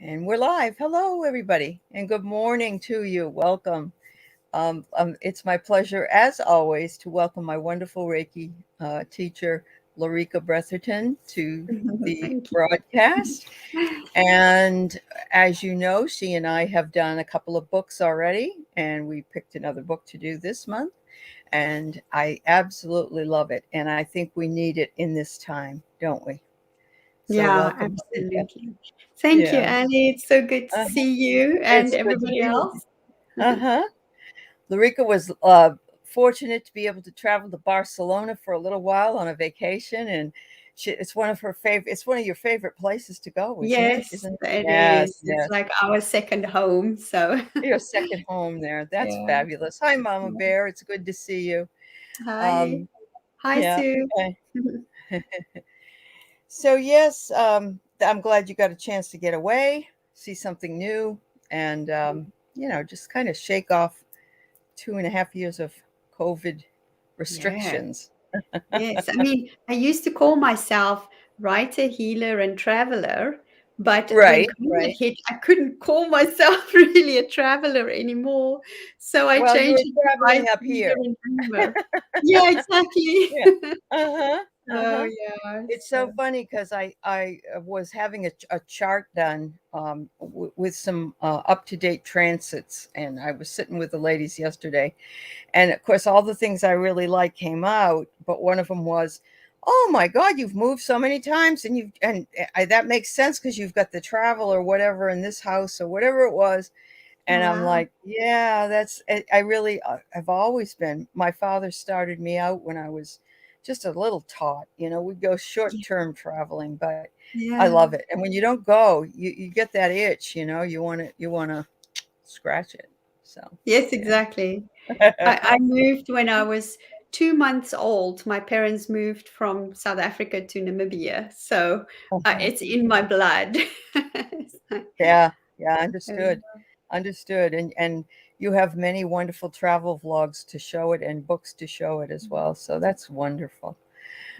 And we're live. Hello, everybody, and good morning to you. Welcome. It's my pleasure, as always, to welcome my wonderful Reiki teacher, Laurika Bretherton, to the Thank broadcast. And as you know, she and I have done a couple of books already, and we picked another book to do this month. And I absolutely love it. And I think we need it in this time, don't we? So Yeah, welcome, Laurika. absolutely. Thank you, Yeah. Annie. It's so good to Uh, see you and it's good to everybody be with you. else. Uh-huh. Larika was fortunate to be able to travel to Barcelona for a little while on a vacation, and it's one of her favorite. It's one of your favorite places to go, isn't it? Yes, Isn't it? it Yes, is. It's yes. like our second home. So, Your second home there. That's yeah. fabulous. Hi, Mama Bear. It's good to see you. Hi. Um, Hi, yeah. Sue. Okay. So yes, I'm glad you got a chance to get away, see something new, and just kind of shake off 2.5 years of COVID Yeah. restrictions. Yes. I mean, I used to call myself writer, healer, and traveler, but when Right, COVID right. hit, I couldn't call myself really a traveler anymore. So I Well, you changed were it to traveling writer, up healer, here. and dreamer. Yeah, exactly. Yeah. Uh-huh, Oh, uh-huh. yeah. It's so So, funny because I was having a chart done with some up-to-date transits, and I was sitting with the ladies yesterday, and of course all the things I really like came out, but one of them was, "Oh my God, you've moved so many times, and that makes sense because you've got the travel or whatever in this house or whatever it was." And I'm wow. like, yeah, I really, I've always been. My father started me out when I was just a little tot. We'd go short term traveling, but I Yeah. love it. And when you don't go, you get that itch, you want to scratch it. So, Yes, yeah. exactly. I moved when I was 2 months old. My parents moved from South Africa to Namibia. So Uh-huh. it's in my blood. So, Yeah, yeah, uh, understood. Understood. And you have many wonderful travel vlogs to show it and books to show it as well. So that's wonderful.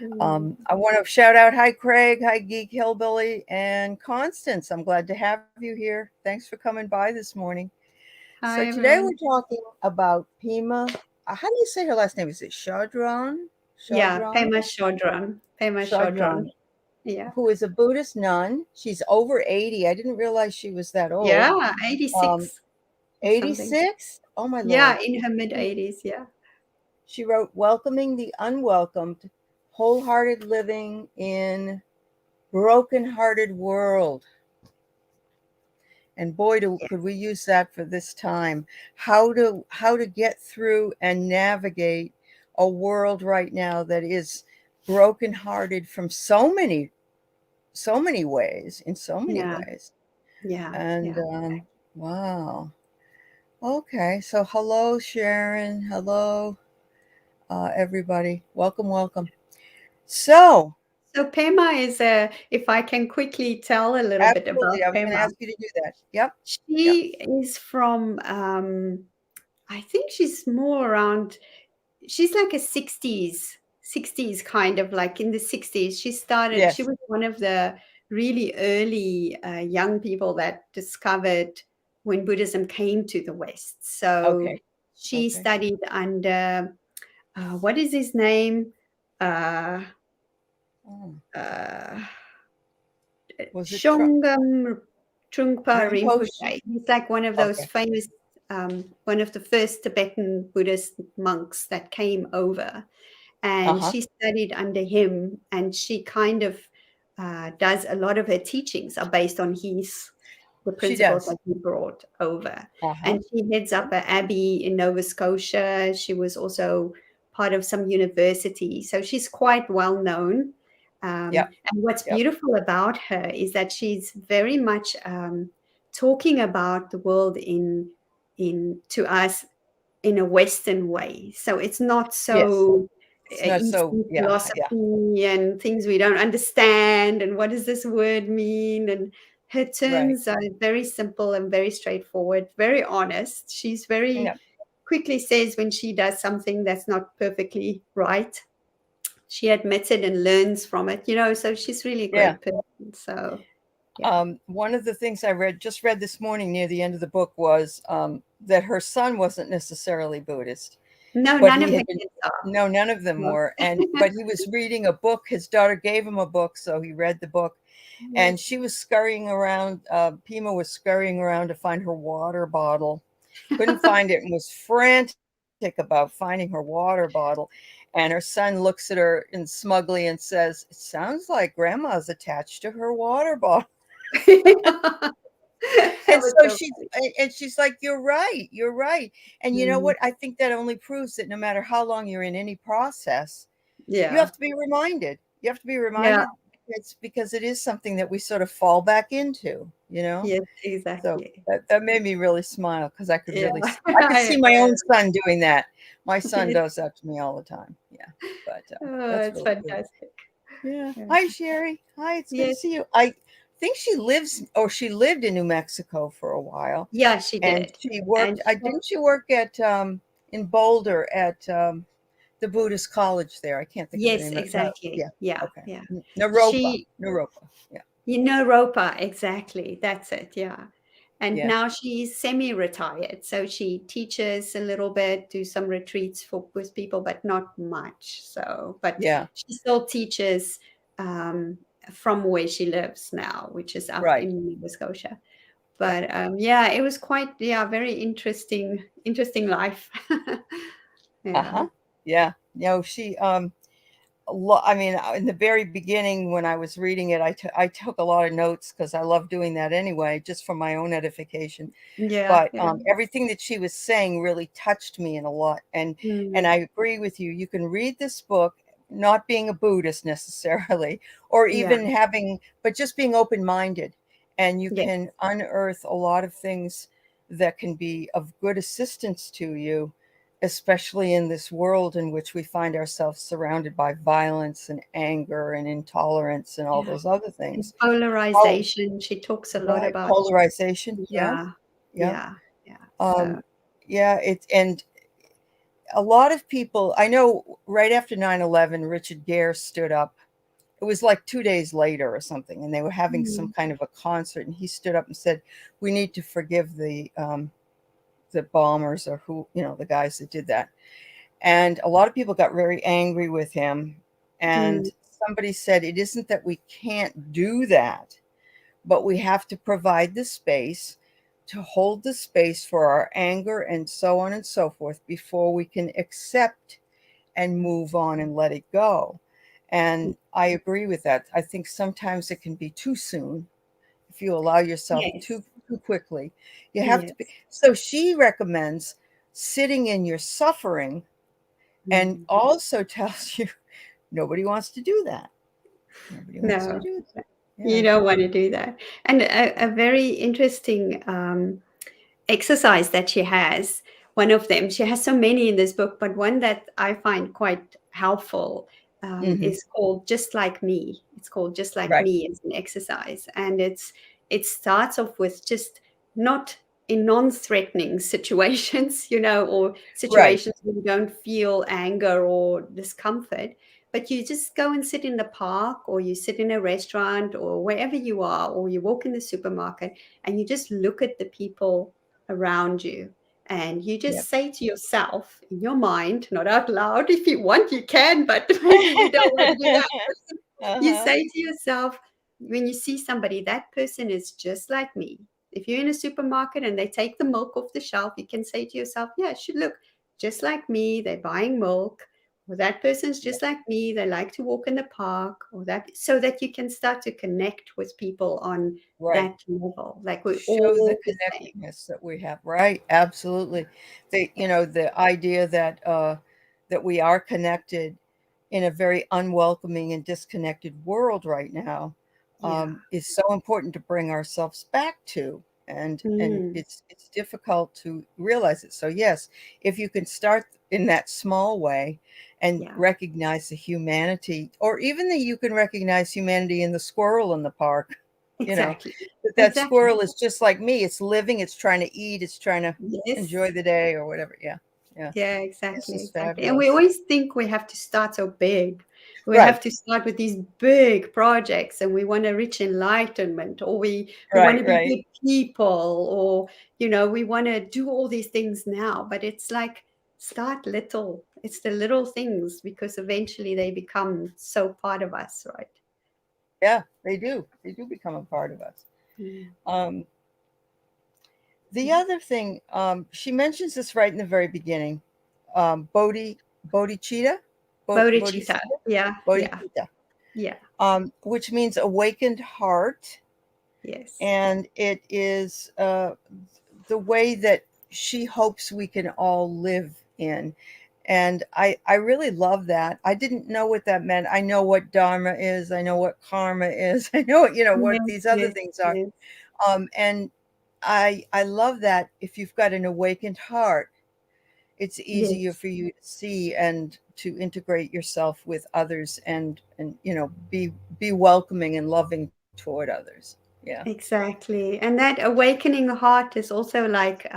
mm. I want to shout out, hi Craig, hi Geek Hillbilly, and Constance. I'm glad to have you here. Thanks for coming by this morning. So Hi, today we're everyone. talking about Pema. How do you say her last name? Is it Chodron? Yeah, Chodron? Pema Chodron. Pema Chodron. Chodron, Yeah. who is a Buddhist nun. She's over 80. I didn't realize she was that old. Yeah, Um, 86 or something. 86? Oh my Yeah, Lord. in her mid She, 80s. Yeah. she wrote Welcoming the Unwelcomed, Wholehearted Living in Broken-Hearted World. And boy, could we use that for this time. How to get through and navigate a world right now that is brokenhearted from so many ways, in so many Yeah. ways. Yeah. And Yeah. wow. Okay, so hello, Sharon. Hello, everybody. Welcome, welcome. So, So Pema is if I can quickly tell a little bit absolutely, about I was going to Pema. ask you to do that. Yep, yep. She is from, I think she's more around, she's like a 60s kind of like in the 60s. She Yes. was one of the really early young people that discovered when Buddhism came to the West. So Okay. she Okay. studied under, what is his name? Uh, Oh. uh, Was it Shongam Trungpa Rinpoche? Rinpoche. He's like one of those Okay. famous, one of the first Tibetan Buddhist monks that came over. And Uh-huh. she studied under him, and she kind of does a lot of her teachings are based on the She principles does. that he brought over. Uh-huh. And she heads up an abbey in Nova Scotia. She was also part of some university. So she's quite well known. Yep. And what's Yep. beautiful about her is that she's very much talking about the world in to us in a Western way. So it's not Yes. so It's not so, Eastern yeah, yeah. philosophy and things we don't understand and what does this word mean. And her Right. terms are very simple and very straightforward, very honest. She's very Yep. quickly says when she does something that's not perfectly right. She admits it and learns from it, so she's really a Yeah. great person. So One of the things I just read this morning near the end of the book was that her son wasn't necessarily Buddhist, No, but none he of her had been, kids are. no, none of them No. were. But he was reading a book. His daughter gave him a book, so he read the book. Yes. And she was scurrying around. Pema was scurrying around to find her water bottle. Couldn't find it and was frantic about finding her water bottle. And her son looks at her and smugly and says, "It sounds like Grandma's attached to her water bottle." That And was so so funny. she's like, "You're right. You're right." And you know Mm, what? I think that only proves that no matter how long you're in any process, you yeah. have to be reminded. You have to be Yeah. reminded. It's because it is something that we sort of fall back into, you know? Yes, So exactly. that made me really smile because Yeah. I could see my own son doing that. My son Yes. does that to me all the time. Yeah, but Oh, that's it's really good. fantastic. Yeah. Yeah. Hi, Sherry. Hi, it's good to Yes. see you. I think she lived in New Mexico for a while, Yeah, she and did. she And worked. I didn't she work at in Boulder at the Buddhist college there. I can't think of the yes, name of it. No, exactly. yeah, Yeah, okay. yeah. Naropa, She, Naropa. Yeah, Ropa, exactly. That's it. Yeah. And yeah, now she's semi-retired. So she teaches a little bit, do some retreats with people, but not much. So, but yeah. she still teaches um, from where she lives now, which is up Right. in Nova Scotia. Yeah. But yeah, it was quite, yeah, very interesting life. Yeah. Uh-huh. Yeah. No, she I mean, in the very beginning when I was reading it, I took a lot of notes because I love doing that anyway, just for my own edification. Yeah, But yeah. everything that she was saying really touched me in a lot. And Mm, I agree with you. You can read this book, not being a Buddhist necessarily, or yeah. even but just being open-minded, and you Yes. can unearth a lot of things that can be of good assistance to you, especially in this world in which we find ourselves surrounded by violence and anger and intolerance and all Yeah. those other And things. How polarization, she talks a lot Right, about. polarization. Yeah, Yeah, yeah. yeah, yeah. So Um, yeah, and a lot of people, I know right after 9/11, Richard Gere stood up. It was like 2 days later or something, and they were having some mm, kind of a concert, and he stood up and said, "We need to forgive the bombers or who, the guys that did that." And a lot of people got very angry with him. mm, And somebody said, "It isn't that we can't do that, but we have to provide the space to hold the space for our anger and so on and so forth before we can accept and move on and let it go." And I agree with that. I think sometimes it can be too soon if you allow yourself yes, too quickly. You have to be. yes. So she recommends sitting in your suffering, and Mm. also tells you nobody wants to do that. Nobody wants to No, do that. you Yeah. don't want to do that. And a very interesting exercise that she has. One of them, she has so many in this book, but one that I find quite helpful Hmm. is called "Just Like Me." It's called "Just Like Right. Me." It's an exercise, and it starts off with just not in non-threatening situations, or Right. situations where you don't feel anger or discomfort, but you just go and sit in the park, or you sit in a restaurant, or wherever you are, or you walk in the supermarket, and you just look at the people around you, and you Yep. just say to yourself in your mind, not out loud. If you want, you can, but maybe you don't want to do that. You Uh-huh. say to yourself, when you see somebody, that person is just like me. If you're in a supermarket and they take the milk off the shelf, you can say to yourself, yeah, it should look just like me. They're buying milk. Or that person's Yep. just like me. They like to walk in the park, or that, so that you can start to connect with people on Right. that level. Like we're Show the all the same. connectedness that we have. Right. Absolutely. The idea that we are connected in a very unwelcoming and disconnected world right now, Yeah. is so important to bring ourselves back to. And Mm, it's difficult to realize it. So yes, if you can start in that small way and yeah. recognize the humanity, or even that you can recognize humanity in the squirrel in the park, you know, Exactly. that Exactly. squirrel is just like me. It's living, it's trying to eat, it's trying to enjoy Yes. the day or whatever. Yeah. Yeah. Yeah, This exactly, is exactly. And we fabulous. always think we have to start so big. We have to start with these big projects, and we want to reach enlightenment, or we want to be good people, or we want to do all these things now. But it's like, start little. It's the little things, because eventually they become so part of us, right? Yeah, they do become a part of us. The other thing, she mentions this right in the very beginning, Bodhichitta. Bodhichitta. Yeah. Bodhichitta. Yeah. Which means awakened heart. Yes. And it is the way that she hopes we can all live in. And I really love that. I didn't know what that meant. I know what dharma is. I know what karma is. I know, what these other things are. Yes. And I love that. If you've got an awakened heart, it's easier for you to see and to integrate yourself with others, and be welcoming and loving toward others. Yeah, exactly. And that awakening heart is also like,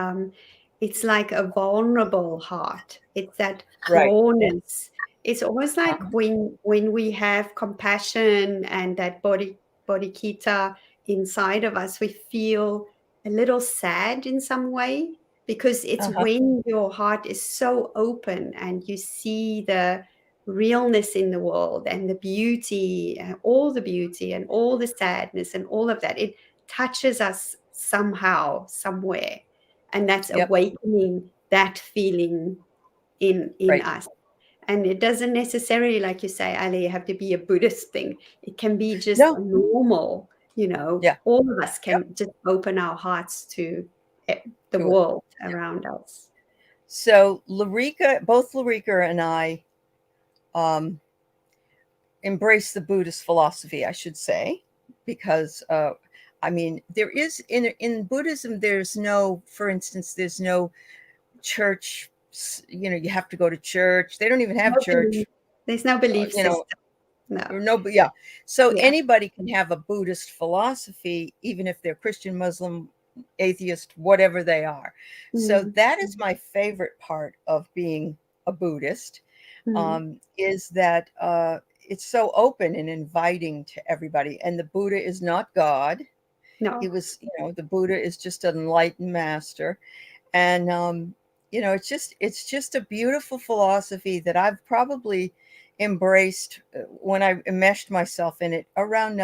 it's like a vulnerable heart. It's that right. rawness. It's almost like when we have compassion and that bodhicitta inside of us, we feel a little sad in some way, because it's when your heart is so open and you see the realness in the world and the beauty and all the sadness and all of that. It touches us somehow, somewhere, and that's awakening that feeling in us. And it doesn't necessarily, like you say, Ali, have to be a Buddhist thing. It can be just normal, all of us can just open our hearts to the world around us. So both Laurika and I embrace the Buddhist philosophy, I should say, because there is in Buddhism, there's no, for instance, there's no church. You have to go to church. They don't even have church. There's no belief system. No. So anybody can have a Buddhist philosophy, even if they're Christian, Muslim, atheist, whatever they are. So that is my favorite part of being a Buddhist, is that it's so open and inviting to everybody. And the Buddha is not God. No. He was, the Buddha is just an enlightened master. And, it's just a beautiful philosophy that I've probably embraced when I enmeshed myself in it around,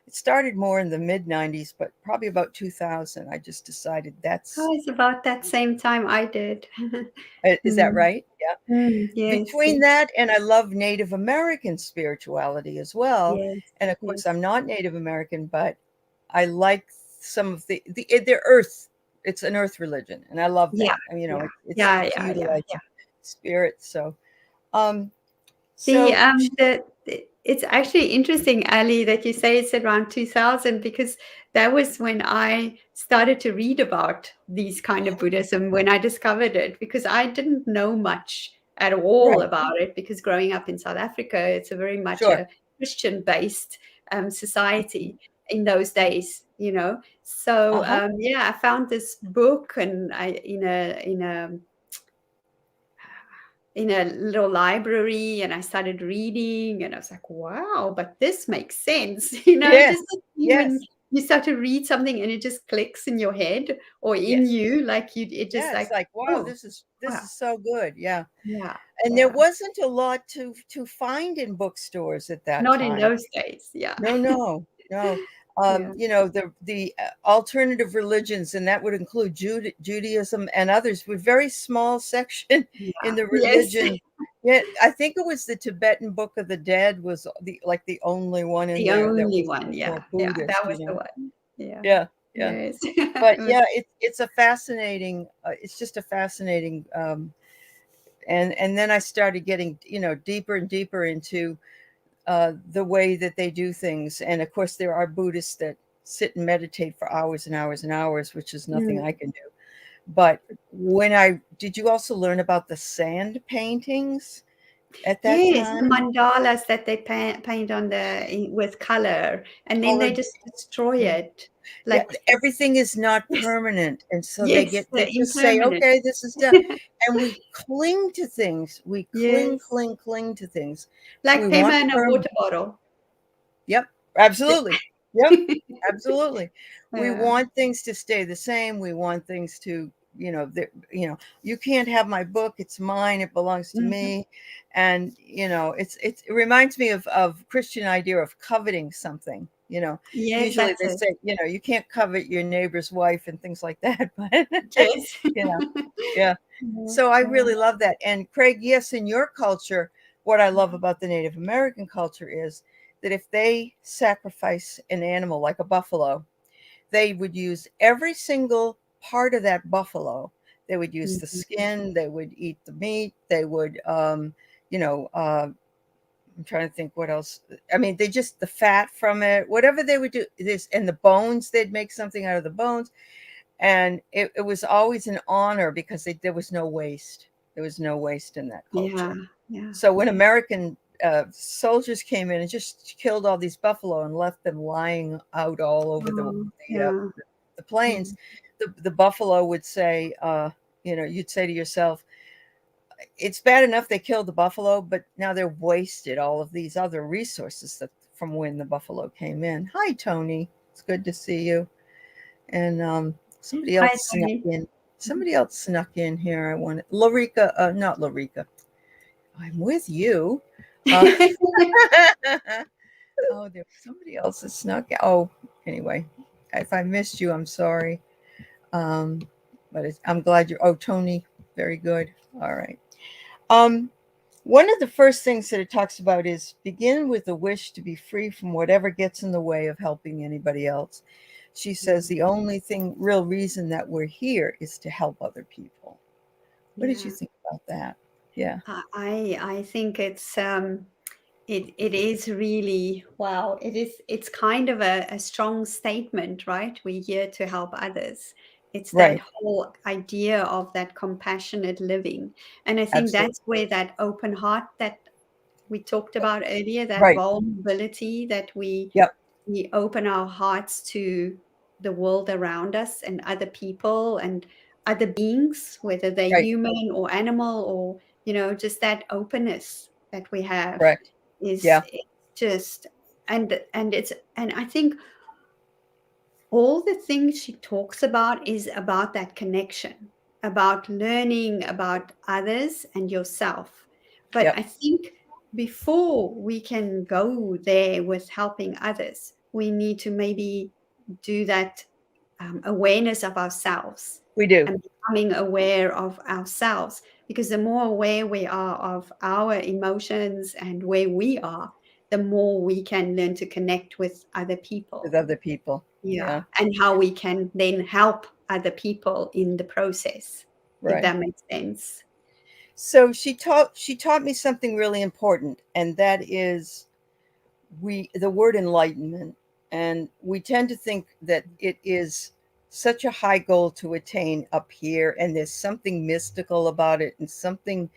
it started more in the mid 90s, but probably about 2000, I just decided that's. Oh, it's about that same time I did. Is that right? Yeah. Yes. Between that, and I love Native American spirituality as well. Yes. And of course, I'm not Native American, but I like some of the earth. It's an earth religion, and I love that. It's to utilize spirit. So, it's actually interesting, Ali, that you say it's around 2000, because that was when I started to read about these kind of Buddhism, when I discovered it, because I didn't know much at all about it, because growing up in South Africa, it's a very much a Christian-based society in those days, So I found this book, and in a little library, and I started reading, and I was like, wow, but this makes sense. Just when you start to read something and it just clicks in your head or in you, like it just it's like, wow, this is so good. Yeah. And there wasn't a lot to find in bookstores at that Not time. in those days. Yeah. No. The alternative religions, and that would include Judaism and others, were very small section in the religion. Yeah, I think it was the Tibetan Book of the Dead was the only one in there. The only one, Buddhist, that was the one. Yeah. Yes. But it's a fascinating. It's just a fascinating. And then I started getting deeper and deeper into the way that they do things. And of course, there are Buddhists that sit and meditate for hours and hours and hours, which is nothing I can do. But did you also learn about the sand paintings at that Yes, the time. mandalas that they paint on with color, and then All they of just destroy yeah. it. Yeah, Like everything is not yes, permanent, and so yes, they the just say, impermanence. "Okay, this is done," and we cling to things. We Yes, cling to things. We like want Pema in a permanent. water bottle. Yep, absolutely. Yep, absolutely. We Yeah. want things to stay the same. We want things to, you can't have my book. It's mine. It belongs to Mhm. me. And, it reminds me of Christian idea of coveting something. Yes, Usually that's they it. say, you can't covet your neighbor's wife and things like that. But, Yes. you know, yeah. Yeah, So I yeah. really love that. And Craig, yes, in your culture, what I love about the Native American culture is that if they sacrifice an animal like a buffalo, they would use every single part of that buffalo. They would use the Mhm. skin, they would eat the meat, they would, I'm trying to think what else. I mean, they just the fat from it, whatever they would do this, and the bones, they'd make something out of the bones. And it was always an honor because there was no waste. There was no waste in that Yeah, culture. yeah, So when yeah. American soldiers came in and just killed all these buffalo and left them lying out all over Oh, the, uh, yeah. the plains, Mm. the buffalo would say, you'd say to yourself, it's bad enough they killed the buffalo, but now they're wasted all of these other resources that from when the buffalo came in. Hi, Tony. It's good to see you. And somebody Hi, else snuck Tony. in. Somebody else snuck in here. I wanted Laurika, not Laurika. I'm with you. Uh, oh, there was somebody else that snuck. Oh, anyway, if I missed you, I'm sorry. Um, but I'm glad you're. Oh, Tony, very good. All right. Um, One of the first things that it talks about is begin with a wish to be free from whatever gets in the way of helping anybody else. She says the only real reason that we're here is to help other people. What did you Yeah. think about that? Yeah. I think it is really wow. It's kind of a strong statement, right? We're here to help others. It's that Right. whole idea of that compassionate living. And I think Absolutely. that's where that open heart that we talked about earlier, that Right. vulnerability that Yep. we open our hearts to the world around us and other people and other beings, whether they're Right. human or animal or, just that openness that we have Correct. is Yeah. it's just and I think all the things she talks about is about that connection, about learning about others and yourself. But Yep. I think before we can go there with helping others, we need to maybe do that awareness of ourselves We do. and becoming aware of ourselves. Because the more aware we are of our emotions and where we are, the more we can learn to connect with other With people. other people. Yeah, Yeah. and how we can then help other people in the process, if Right. that makes sense. So she taught me something really important, and that is the word enlightenment. And we tend to think that it is such a high goal to attain up here, and there's something mystical about it and something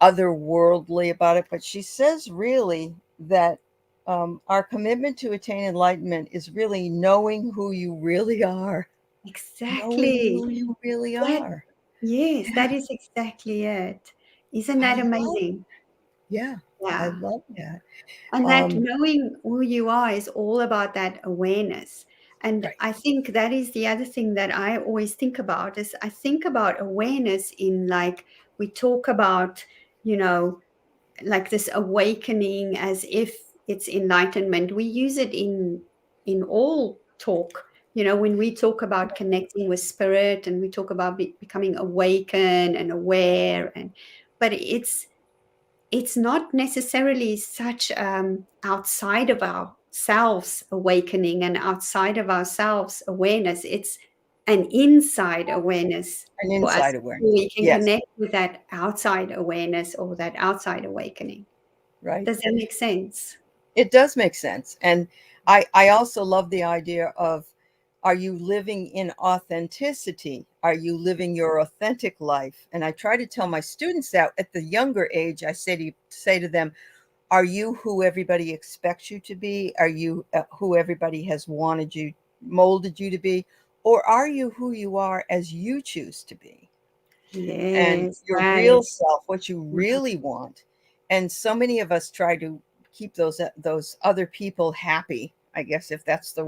otherworldly about it. But she says really that our commitment to attain enlightenment is really knowing who you really are, knowing Exactly. who you really That are. yes, Yeah, that is exactly it. Isn't I that love. amazing? Yeah, I Yeah. love that. And that Um, knowing who you are is all about that awareness. And right, I think that is the other thing that I always think about is I think about awareness in like we talk about, you know, like this awakening as if it's enlightenment. We use it in all talk. When we talk about connecting with spirit and we talk about becoming awakened and aware but it's not necessarily such outside of ourselves awakening and outside of ourselves awareness. It's an inside awareness an for us. inside awareness. We can Yes, connect with that outside awareness or that outside awakening. right. Does that make sense? It does make sense. And I also love the idea of Are you living in authenticity? Are you living your authentic life? And I try to tell my students that at the younger age, I say to them, are you who everybody expects you to be? Are you who everybody has molded you to be? Or are you who you are as you choose to be? And Yes, your that real is. self, what you really want. And so many of us try to keep those other people happy, I guess, if that's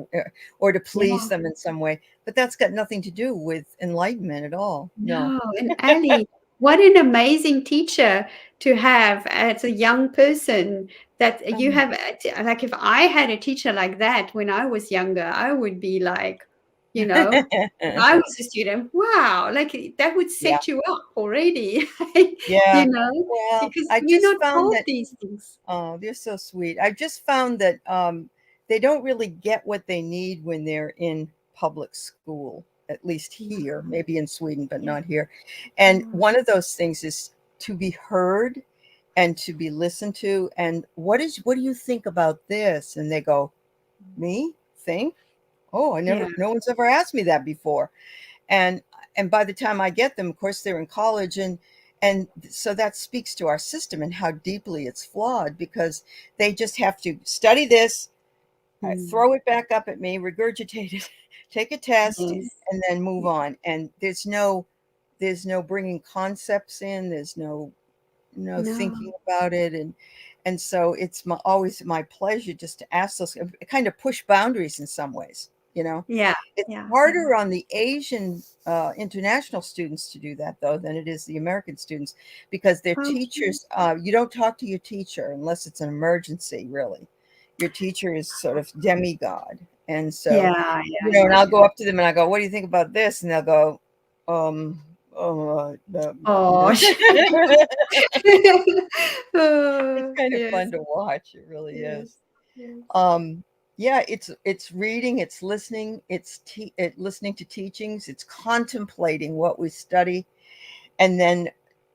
or to please Yeah. them in some way. But that's got nothing to do with enlightenment at all. No. No, and Ali, what an amazing teacher to have as a young person that you have. Like, if I had a teacher like that when I was younger, I would be like, you know, if I was a student, wow, like that would Yeah. set you up already, Yeah. you know, Well, because I you're just not found taught that, these things. oh, they're so sweet. I just found that they don't really get what they need when they're in public school, at least Yeah, here, maybe in Sweden, but yeah, not here. And yeah. one of those things is to be heard and to be listened to. And what do you think about this? And they go, me think? Oh, Yeah. no one's ever asked me that before. And by the time I get them, of course, they're in college, and so that speaks to our system and how deeply it's flawed, because they just have to study this, Mm. throw it back up at me, regurgitate it, take a test, Yes. and then move on. And there's no bringing concepts in. There's no No. thinking about it. And so it's always my pleasure just to ask those, kind of push boundaries in some ways. Yeah. It's Yeah. Yeah. harder on the Asian international students to do that, though, than it is the American students, because their Okay. teachers, you don't talk to your teacher unless it's an emergency, really. Your teacher is sort of demigod. And so, Yeah. Yeah. and Yeah. I'll Yeah. go up to them and I go, what do you think about this? And they'll go, Oh, it's oh, kind of yes, fun to watch. It really yes, is. yes. Yeah, it's reading, it's listening, listening to teachings, it's contemplating what we study, and then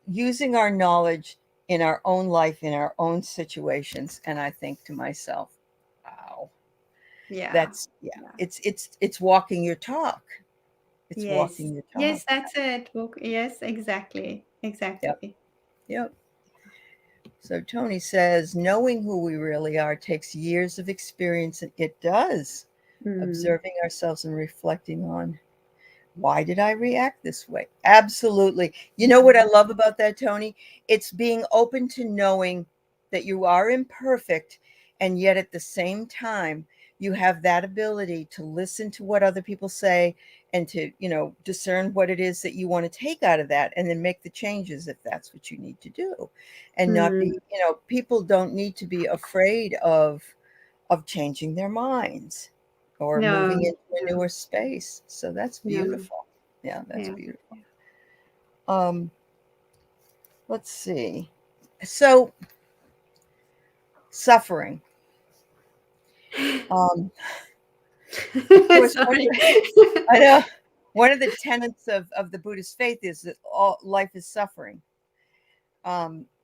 using our knowledge in our own life, in our own situations. And I think to myself, wow, Yeah, that's yeah, yeah. it's walking your talk. It's Yes, walking your talk. yes, that's it. Yes, exactly, Yep, exactly. yep. So Tony says, knowing who we really are takes years of experience, and it does. Mm, Observing ourselves and reflecting on, why did I react this way? Absolutely. You know what I love about that, Tony? It's being open to knowing that you are imperfect, and yet at the same time, you have that ability to listen to what other people say and to, discern what it is that you want to take out of that, and then make the changes if that's what you need to do. And not mm, be, people don't need to be afraid of changing their minds or no, moving into a no, newer space. So that's no. beautiful. Yeah, that's Yeah. beautiful. Um, let's see. So suffering. Um, of course, Sorry. I know one of the tenets of the Buddhist faith is that all life is suffering.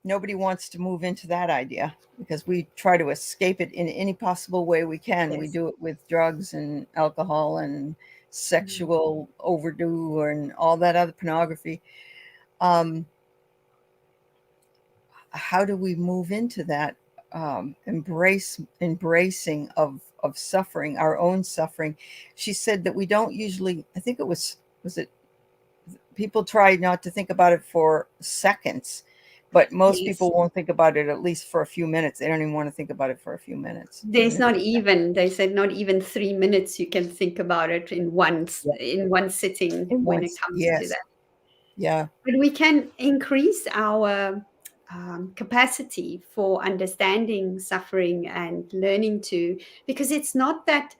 Nobody wants to move into that idea because we try to escape it in any possible way we can. We Yes. do it with drugs and alcohol and Mm, sexual overdue and all that other pornography. Um, how do we move into that embracing of suffering, our own suffering? She said that we don't usually. I think it was it people try not to think about it for seconds, but most yes. people won't think about it at least for a few minutes. They don't even want to think about it for a few minutes, even There's if not it's even, they said not even 3 minutes you can think about it yeah, in one sitting in when it once. comes to Yes, that. yeah, But we can increase our capacity for understanding suffering and learning to, because it's not that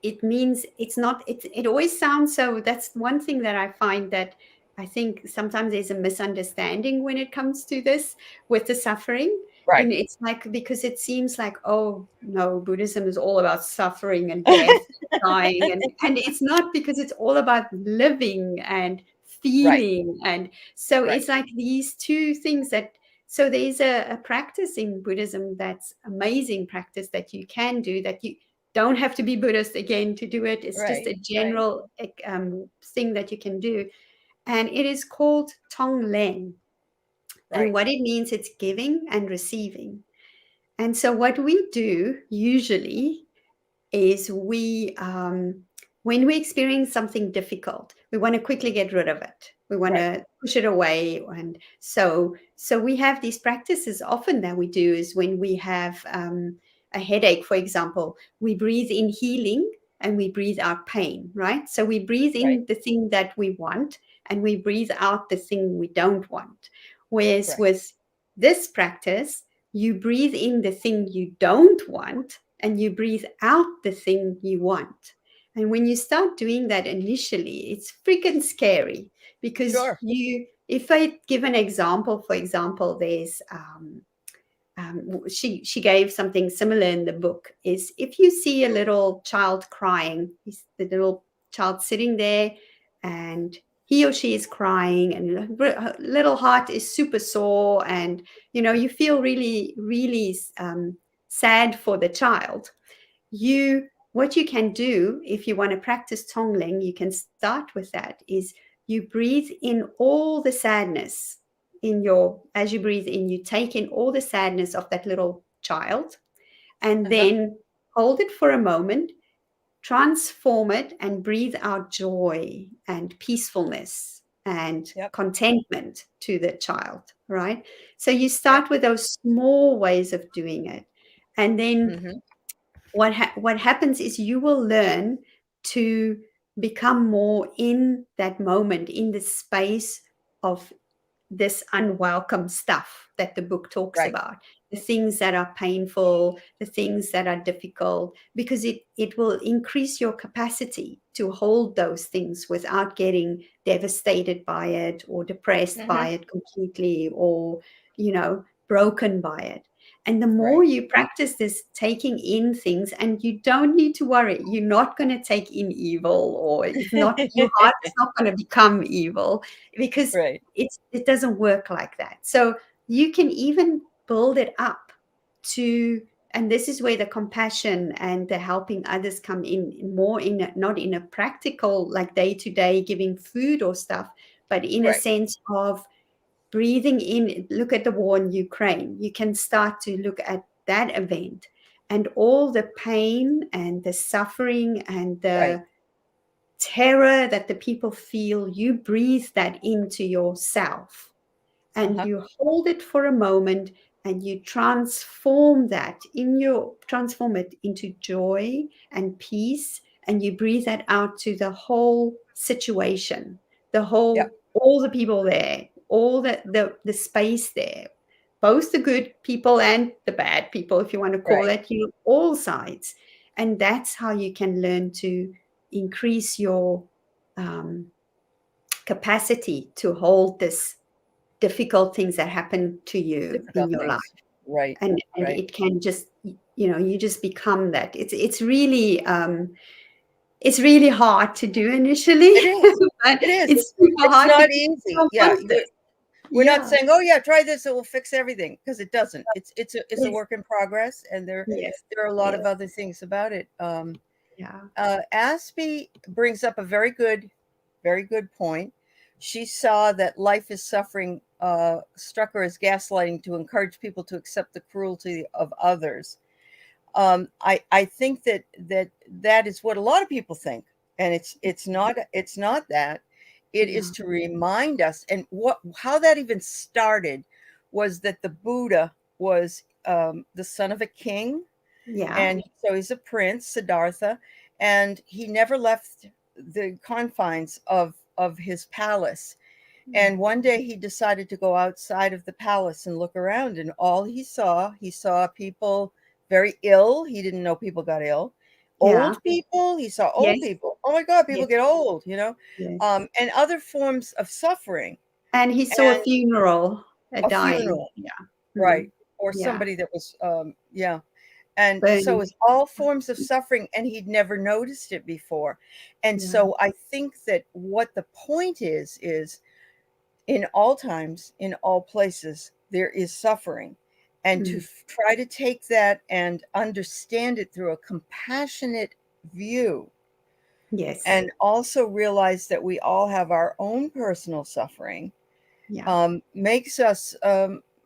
it means it's not, it always sounds so. That's one thing that I find, that I think sometimes there's a misunderstanding when it comes to this with the suffering. right. And it's like, because it seems like, oh no, Buddhism is all about suffering and death, dying, and it's not, because it's all about living and Right, feeling. And so right. it's like these two things that, so there's a practice in Buddhism that's amazing practice that you can do, that don't have to be Buddhist again to do it. It's just Right. a Right. general thing that you can do. And it is called Tonglen. And Right. what it means, it's giving and receiving. And so what we do usually is when we experience something difficult, we want to quickly get rid of it. We want Right. to push it away. And so we have these practices often that we do is when we have a headache, for example, we breathe in healing and we breathe out pain, right? So we breathe Right. in the thing that we want and we breathe out the thing we don't want. Whereas Right. with this practice, you breathe in the thing you don't want and you breathe out the thing you want. And when you start doing that initially, it's freaking scary because Sure. if I give an example, for example, there's, she gave something similar in the book is if you see a little child crying, the little child sitting there and he or she is crying and little heart is super sore and you feel really really sad for the child. What you can do if you want to practice Tonglen, you can start with that is you breathe in all the sadness as you breathe in, you take in all the sadness of that little child and Uh-huh. then hold it for a moment, transform it and breathe out joy and peacefulness and Yep. contentment to the child, right? So you Yep. start with those small ways of doing it. And then Mm-hmm. what happens is you will learn to become more in that moment, in the space of this unwelcome stuff that the book talks Right. about, the things that are painful, the things that are difficult, because it will increase your capacity to hold those things without getting devastated by it or depressed by Mm-hmm. it completely or broken by it. And the more Right. you practice this taking in things, and you don't need to worry, you're not going to take in evil, or it's not, your heart is not going to become evil, because Right. it doesn't work like that. So you can even build it up to, and this is where the compassion and the helping others come in more in not in a practical like day to day giving food or stuff, but in a Right. sense of breathing in. Look at the war in Ukraine. You can start to look at that event and all the pain and the suffering and Right. the terror that the people feel. You breathe that into yourself and Uh-huh. you hold it for a moment and you transform it into joy and peace, and you breathe that out to the whole situation, Yep. all the people there, all the space there, both the good people and the bad people, if you want to call Right. it, all sides. And that's how you can learn to increase your um, capacity to hold this difficult things that happen to you in Difficult your life. things. Right. And Right. it can just, you just become that. It's really hard to do initially, It is. but It is. it's super It's hard not because easy. people Yeah. want this. We're not Yeah. saying, "Oh yeah, try this; it will fix everything," because it doesn't. It's a Yes. work in progress, and Yes. there are a lot Yes. of other things about it. Yeah. Aspie brings up a very good point. She saw that life is suffering struck her as gaslighting to encourage people to accept the cruelty of others. I think that is what a lot of people think, and it's not that. It is Yeah. to remind us, and what how that even started was that the Buddha was the son of a king, Yeah. and so he's a prince, Siddhartha, and he never left the confines of his palace. And one day he decided to go outside of the palace and look around, and all he saw people very ill. He didn't know people got ill. Yeah. Old people, he saw old Yes. people. Oh my God, people Yes. get old. Yes. And other forms of suffering And he saw a and funeral, a a dying. funeral, Yeah. right? Mm. Or Yeah. somebody that was, yeah. And so Burning. it's all forms of suffering, and he'd never noticed it before. And Yeah. so I think that what the point is in all times, in all places, there is suffering. and to try to take that and understand it through a compassionate view, Yes. and also realize that we all have our own personal suffering, Yeah. makes us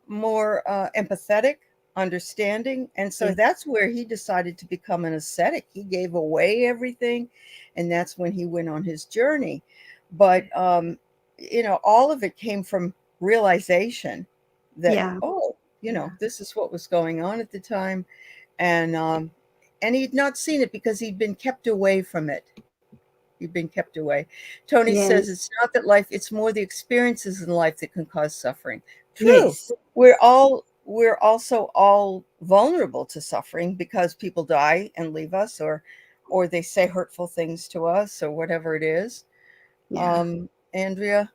more empathetic, understanding. And so Yes. that's where he decided to become an ascetic. He gave away everything, and that's when he went on his journey. But all of it came from realization that, Yeah. oh, Yeah. this is what was going on at the time. And he'd not seen it because he'd been kept away from it. You've been kept away. Tony says Yes. it's not that life, it's more the experiences in life that can cause suffering. True. Yes. We're also all vulnerable to suffering because people die and leave us, or they say hurtful things to us, or whatever it is. Yeah. Andrea,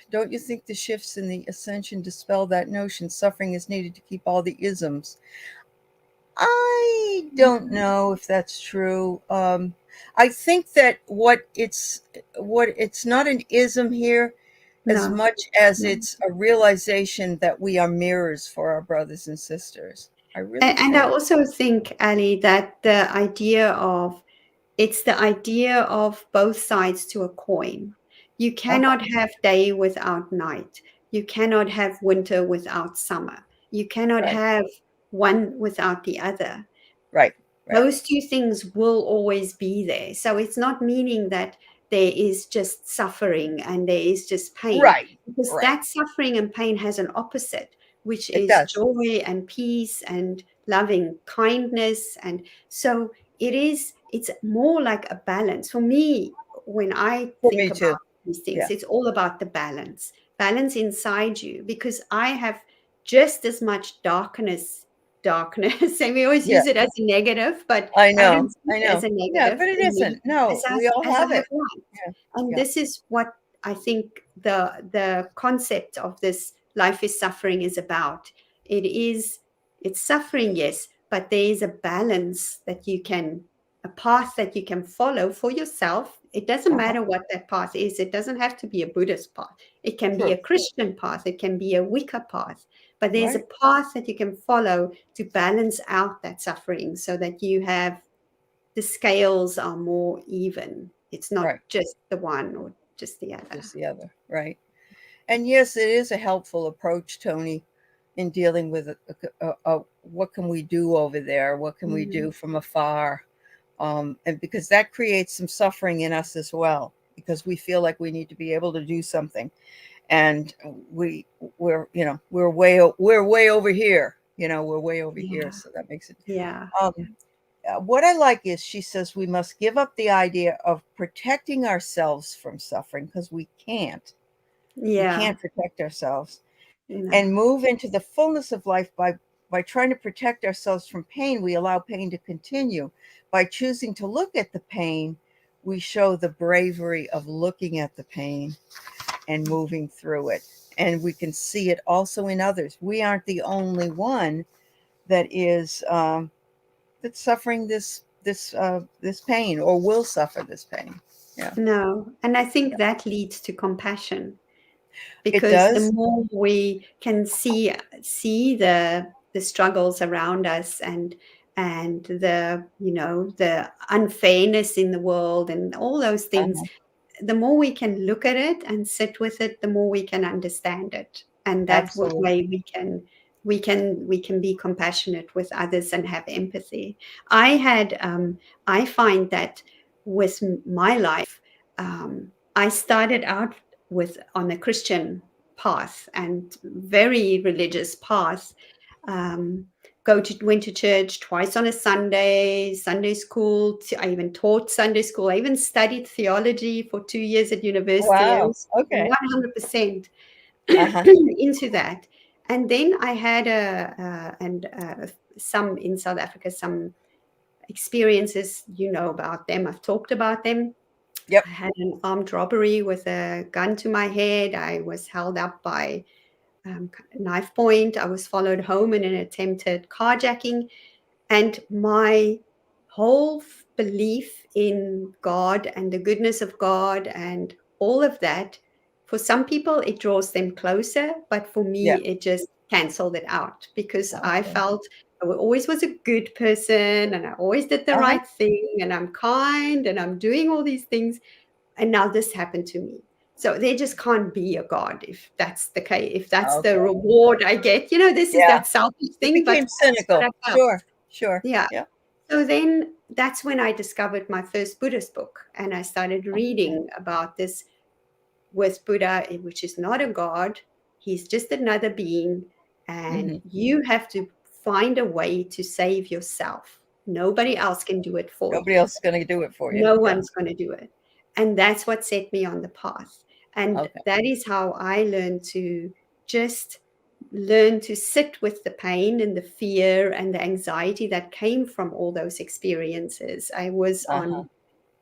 don't you think the shifts in the ascension dispel that notion suffering is needed to keep all the isms? I don't know if that's true. I think that it's not an ism here as No. much as No. it's a realization that we are mirrors for our brothers and sisters. I really And I think. also think, Ali, that the idea of it's the idea of both sides to a coin. You Uh-huh. cannot have day without night. You cannot have winter without summer. You cannot Right. have one without the other. Right. Right. Those two things will always be there. So it's not meaning that there is just suffering and there is just pain, Right. because Right. that suffering and pain has an opposite, which It is does. joy and peace and loving kindness. And so it's more like a balance. For me, when I For think me about too. these things, Yeah. it's all about the balance inside you, because I have just as much darkness and we always Yeah. use it as a negative, but I I don't know. see I it as know. a Yeah, negative but it in me isn't. No, we all as I have have it. light. Yeah. And Yeah. this is what I think the concept of this life is suffering is about. It's suffering, yes, but there is a balance that a path that you can follow for yourself. It doesn't Uh-huh. matter what that path is. It doesn't have to be a Buddhist path. It can be True. a Christian path. It can be a Wicca path. But there's a Right. path that you can follow to balance out that suffering so that the scales are more even. It's not Right. just the one or just the Just other. the other. Right. And yes, it is a helpful approach, Tony, in dealing with what can we do over there? What can we Mm. do from afar? And because that creates some suffering in us as well, because we feel like we need to be able to do something, and we're way over here. We're way over here, Yeah. so that makes it. Yeah. Um, what I like is she says we must give up the idea of protecting ourselves from suffering, because we can't. We Yeah. can't protect ourselves, and No. move into the fullness of life by trying to protect ourselves from pain. We allow pain to continue. By choosing to look at the pain, we show the bravery of looking at the pain and moving through it. And we can see it also in others. We aren't the only one that is that's suffering this pain, or will suffer this pain. Yeah, No. And I think that leads to compassion, it because the does. more we can see the struggles around us and the unfairness in the world and all those things, Uh-huh. the more we can look at it and sit with it, the more we can understand it, and way Absolutely. we can be compassionate with others and have empathy. I find that with my life, I started out with on a Christian path and very religious path. um, went to church twice on a Sunday school. I even taught Sunday school. I even studied theology for 2 years at university. I Wow. was Okay. 100% Uh-huh. into that. And then I had some in South Africa, some experiences, about them. I've talked about them. Yep. I had an armed robbery with a gun to my head. I was held up by knife point. I was followed home in an attempted carjacking. And my whole belief in God and the goodness of God and all of that, for some people, it draws them closer. But for Yeah. me, it just canceled it out because I Okay. felt I always was a good person and I always did the Uh-huh. right thing and I'm kind and I'm doing all these things. And now this happened to me. So there just can't be a God if that's the case, if that's the Okay. reward I get. You know, this is Yeah. that selfish You thing, but became that's what cynical. I felt. Sure. Sure. Yeah. Yeah. So then that's when I discovered my first Buddhist book and I started Okay. reading about this with Buddha, which is not a God. He's just another being. And Hmm. you have to find a way to save yourself. Nobody else can do it for Nobody you. else is going to do it for you. No Yeah. one's going to do it. And that's what set me on the path. And Okay. that is how I learned to just learn to sit with the pain and the fear and the anxiety that came from all those experiences. I was Uh-huh. on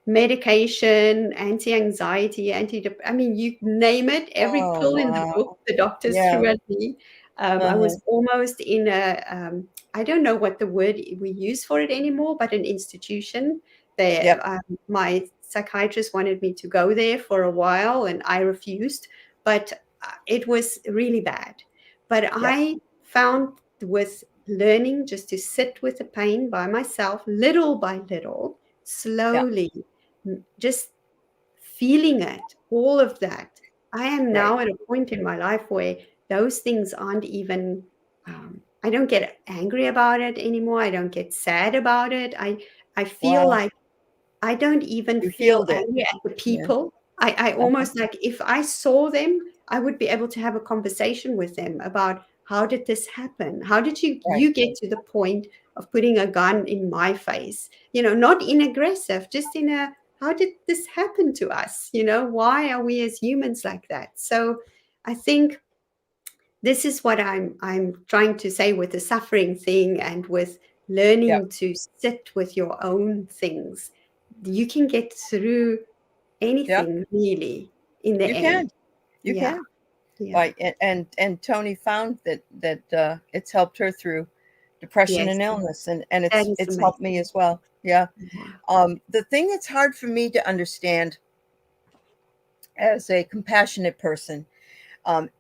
medication, anti-anxiety, I mean, you name it, every Oh, pill in the book wow. the doctors Yeah. threw at me. I Uh-huh. was almost in I don't know what the word we use for it anymore, but an institution. There, Yep. my psychiatrist wanted me to go there for a while, and I refused. But it was really bad. But Yep. I found with learning just to sit with the pain by myself, little by little, Yeah. slowly, just feeling it, all of that. I am Right. now at a point in my life where those things aren't even, I don't get angry about it anymore. I don't get sad about it. I feel Wow. like I don't even You feel healed it. angry at the Yeah. people. I Uh-huh. almost like if I saw them, I would be able to have a conversation with them about how did this happen? How did Right. you get to the point of putting a gun in my face? You know, not in aggressive, just in a how did this happen to us? You know, why are we as humans like that? So I think this is what I'm trying to say with the suffering thing and with Yep. learning to sit with your own things. You can get through Yep. anything really in the You end. can. You Yeah, can. yeah, Right. And Tony found that it's helped her through depression yes, and illness, and that is it's helped me amazing. as well. Yeah. Yeah. The thing that's hard for me to understand as a compassionate person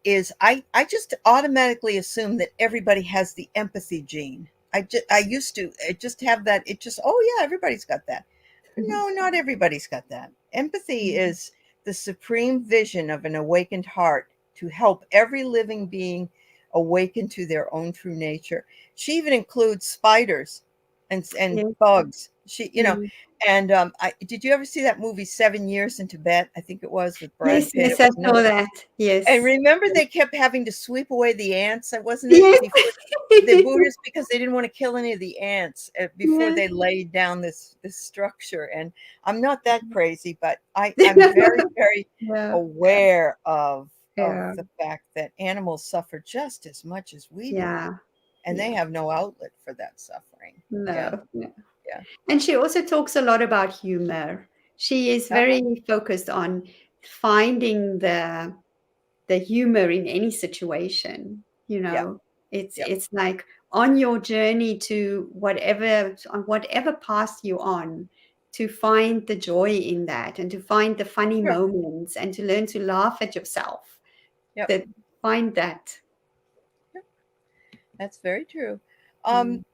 is I just automatically assume that everybody has the empathy gene. I used to just have that. It just, oh yeah, everybody's got that. Mhm. No, not everybody's got that. Empathy Mhm. is the supreme vision of an awakened heart to help every living being awaken to their own true nature. She even includes spiders and Yes. bugs. She, Mm. and I did you ever see that movie 7 Years in Tibet? I think it was with Brad Yes, Pitt. yes, It I was no. saw that. And Yes. remember they kept having to sweep away the ants, wasn't it? Yes. Before the Buddhists, because they didn't want to kill any of the ants before Yes. they laid down this structure. And I'm not that crazy, but I'm very, very Yeah. aware of Yeah. the fact that animals suffer just as much as we do. Yeah. And they Yeah. have no outlet for that suffering. Yeah. No. No. Yeah. And she also talks a lot about humor. She is Uh-huh. very focused on finding the humor in any situation. You Yeah. know, Yep. it's like on your journey to whatever on whatever path you're on, to find the joy in that and to find the funny Sure. moments and to learn to laugh at yourself. Yep. That find that. Yep. That's very true. Mm. Um,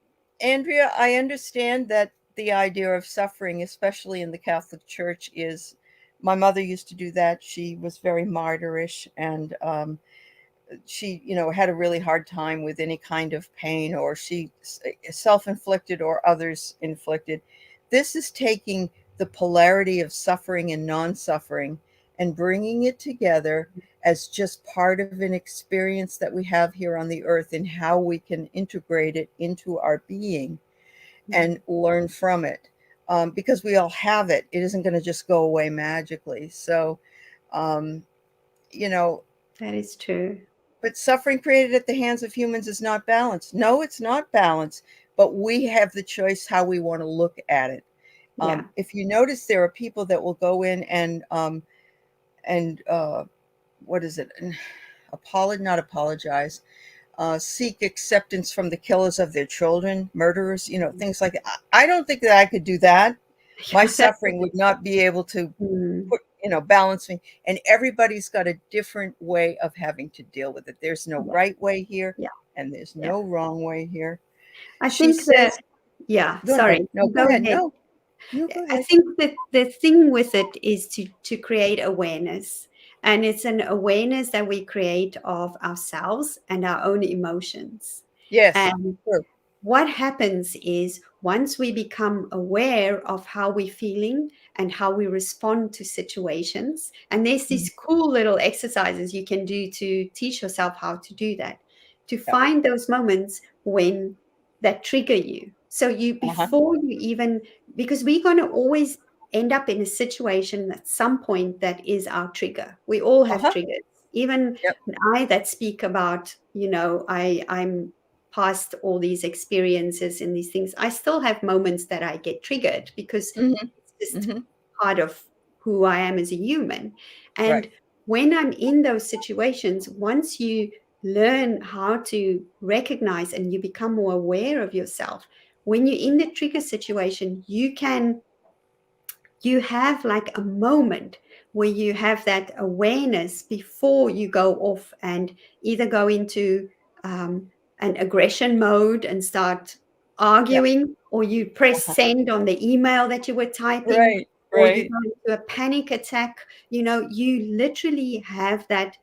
Andrea, I understand that the idea of suffering, especially in the Catholic Church, is my mother used to do that. She was very martyrish, and she, had a really hard time with any kind of pain, or she self-inflicted or others inflicted. This is taking the polarity of suffering and non-suffering and bringing it together as just part of an experience that we have here on the earth, and how we can integrate it into our being Mm. and learn from it, because we all have it. It isn't going to just go away magically. So um, you know That is true. but suffering created at the hands of humans is not balanced. No, it's not balanced, but we have the choice how we want to look at it. Yeah. If you notice, there are people that will go in and what is it? Not apologize. Seek acceptance from the killers of their children, murderers, things like that. I don't think that I could do that. My Yeah, that's suffering would not be able to mm, balance me. And everybody's got a different way of having to deal with it. There's no yeah, right way here, yeah. and there's Yeah. no wrong way here. I She think that, says, yeah, go ahead. sorry, No, go go ahead. ahead. No, you go I ahead. think that the thing with it is to create awareness. And it's an awareness that we create of ourselves and our own emotions. Yes, And true. what happens is once we become aware of how we're feeling and how we respond to situations, and there's Mhm. these cool little exercises you can do to teach yourself how to do that, to Yeah. find those moments when that trigger you. So you, Uh-huh. before you even, because we're going to always end up in a situation at some point that is our trigger. We all have Uh-huh. triggers. Even Yep. I that speak about, I'm past all these experiences and these things, I still have moments that I get triggered because Mm-hmm. it's just Mm-hmm. part of who I am as a human. Right. And when I'm in those situations, once you learn how to recognize and you become more aware of yourself, when you're in the trigger situation, you have like a moment where you have that awareness before you go off and either go into an aggression mode and start Yeah. arguing, or you press Uh-huh. send on the email that you were typing, Right. or you Right. go into a panic attack. You literally have that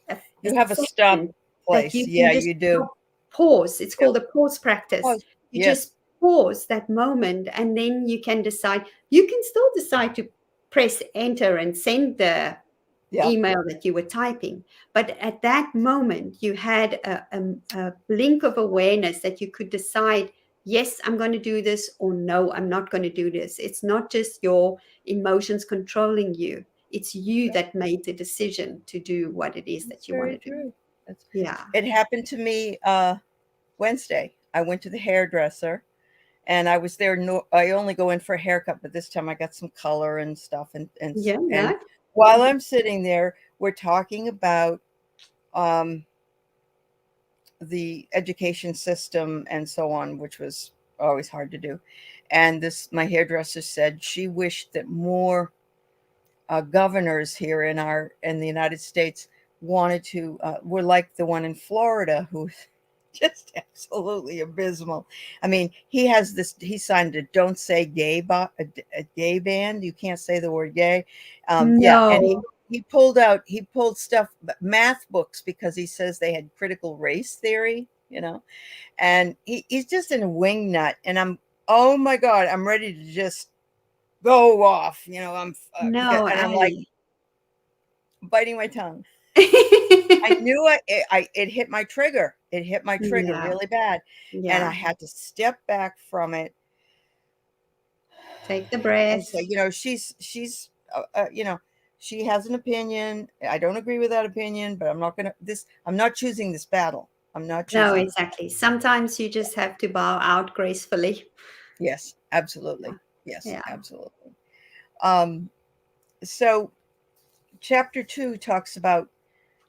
a You have a stop second that place. you can Yeah, just you do. pause. It's Yep. called a pause practice. Oh, You yes. just pause that moment, and then you can decide. You can still decide to press enter and send the Yeah. email that you were typing. But at that moment, you had a blink of awareness that you could decide, yes, I'm going to do this, or no, I'm not going to do this. It's not just your emotions controlling you. It's you Right. that made the decision to do what it is That's that you want very to do. true. That's, Yeah. it happened to me Wednesday. I went to the hairdresser and I was there. No, I only go in for a haircut, but this time I got some color and stuff. Yeah. And Yeah. while I'm sitting there, we're talking about um, the education system and so on, which was always hard to do. And this, my hairdresser said she wished that more governors here in the United States wanted to were like the one in Florida who just absolutely abysmal. I mean, he signed a don't say gay a gay ban. You can't say the word gay. Yeah, and No. he pulled stuff, math books, because he says they had critical race theory, and he's just in a wing nut, and oh my God, I'm ready to just go off, because, No, and I'm like Ali. biting my tongue. I knew it hit my trigger. It hit my trigger Yeah. really bad. And I Yeah. had to step back from it Take the and say, breath. she has an opinion. I don't agree with that opinion, but I'm not choosing this battle. I'm not No, choosing this. exactly. Sometimes you just have to bow out gracefully. Yes, absolutely. Yes, Yeah. absolutely. Um, so chapter 2 talks about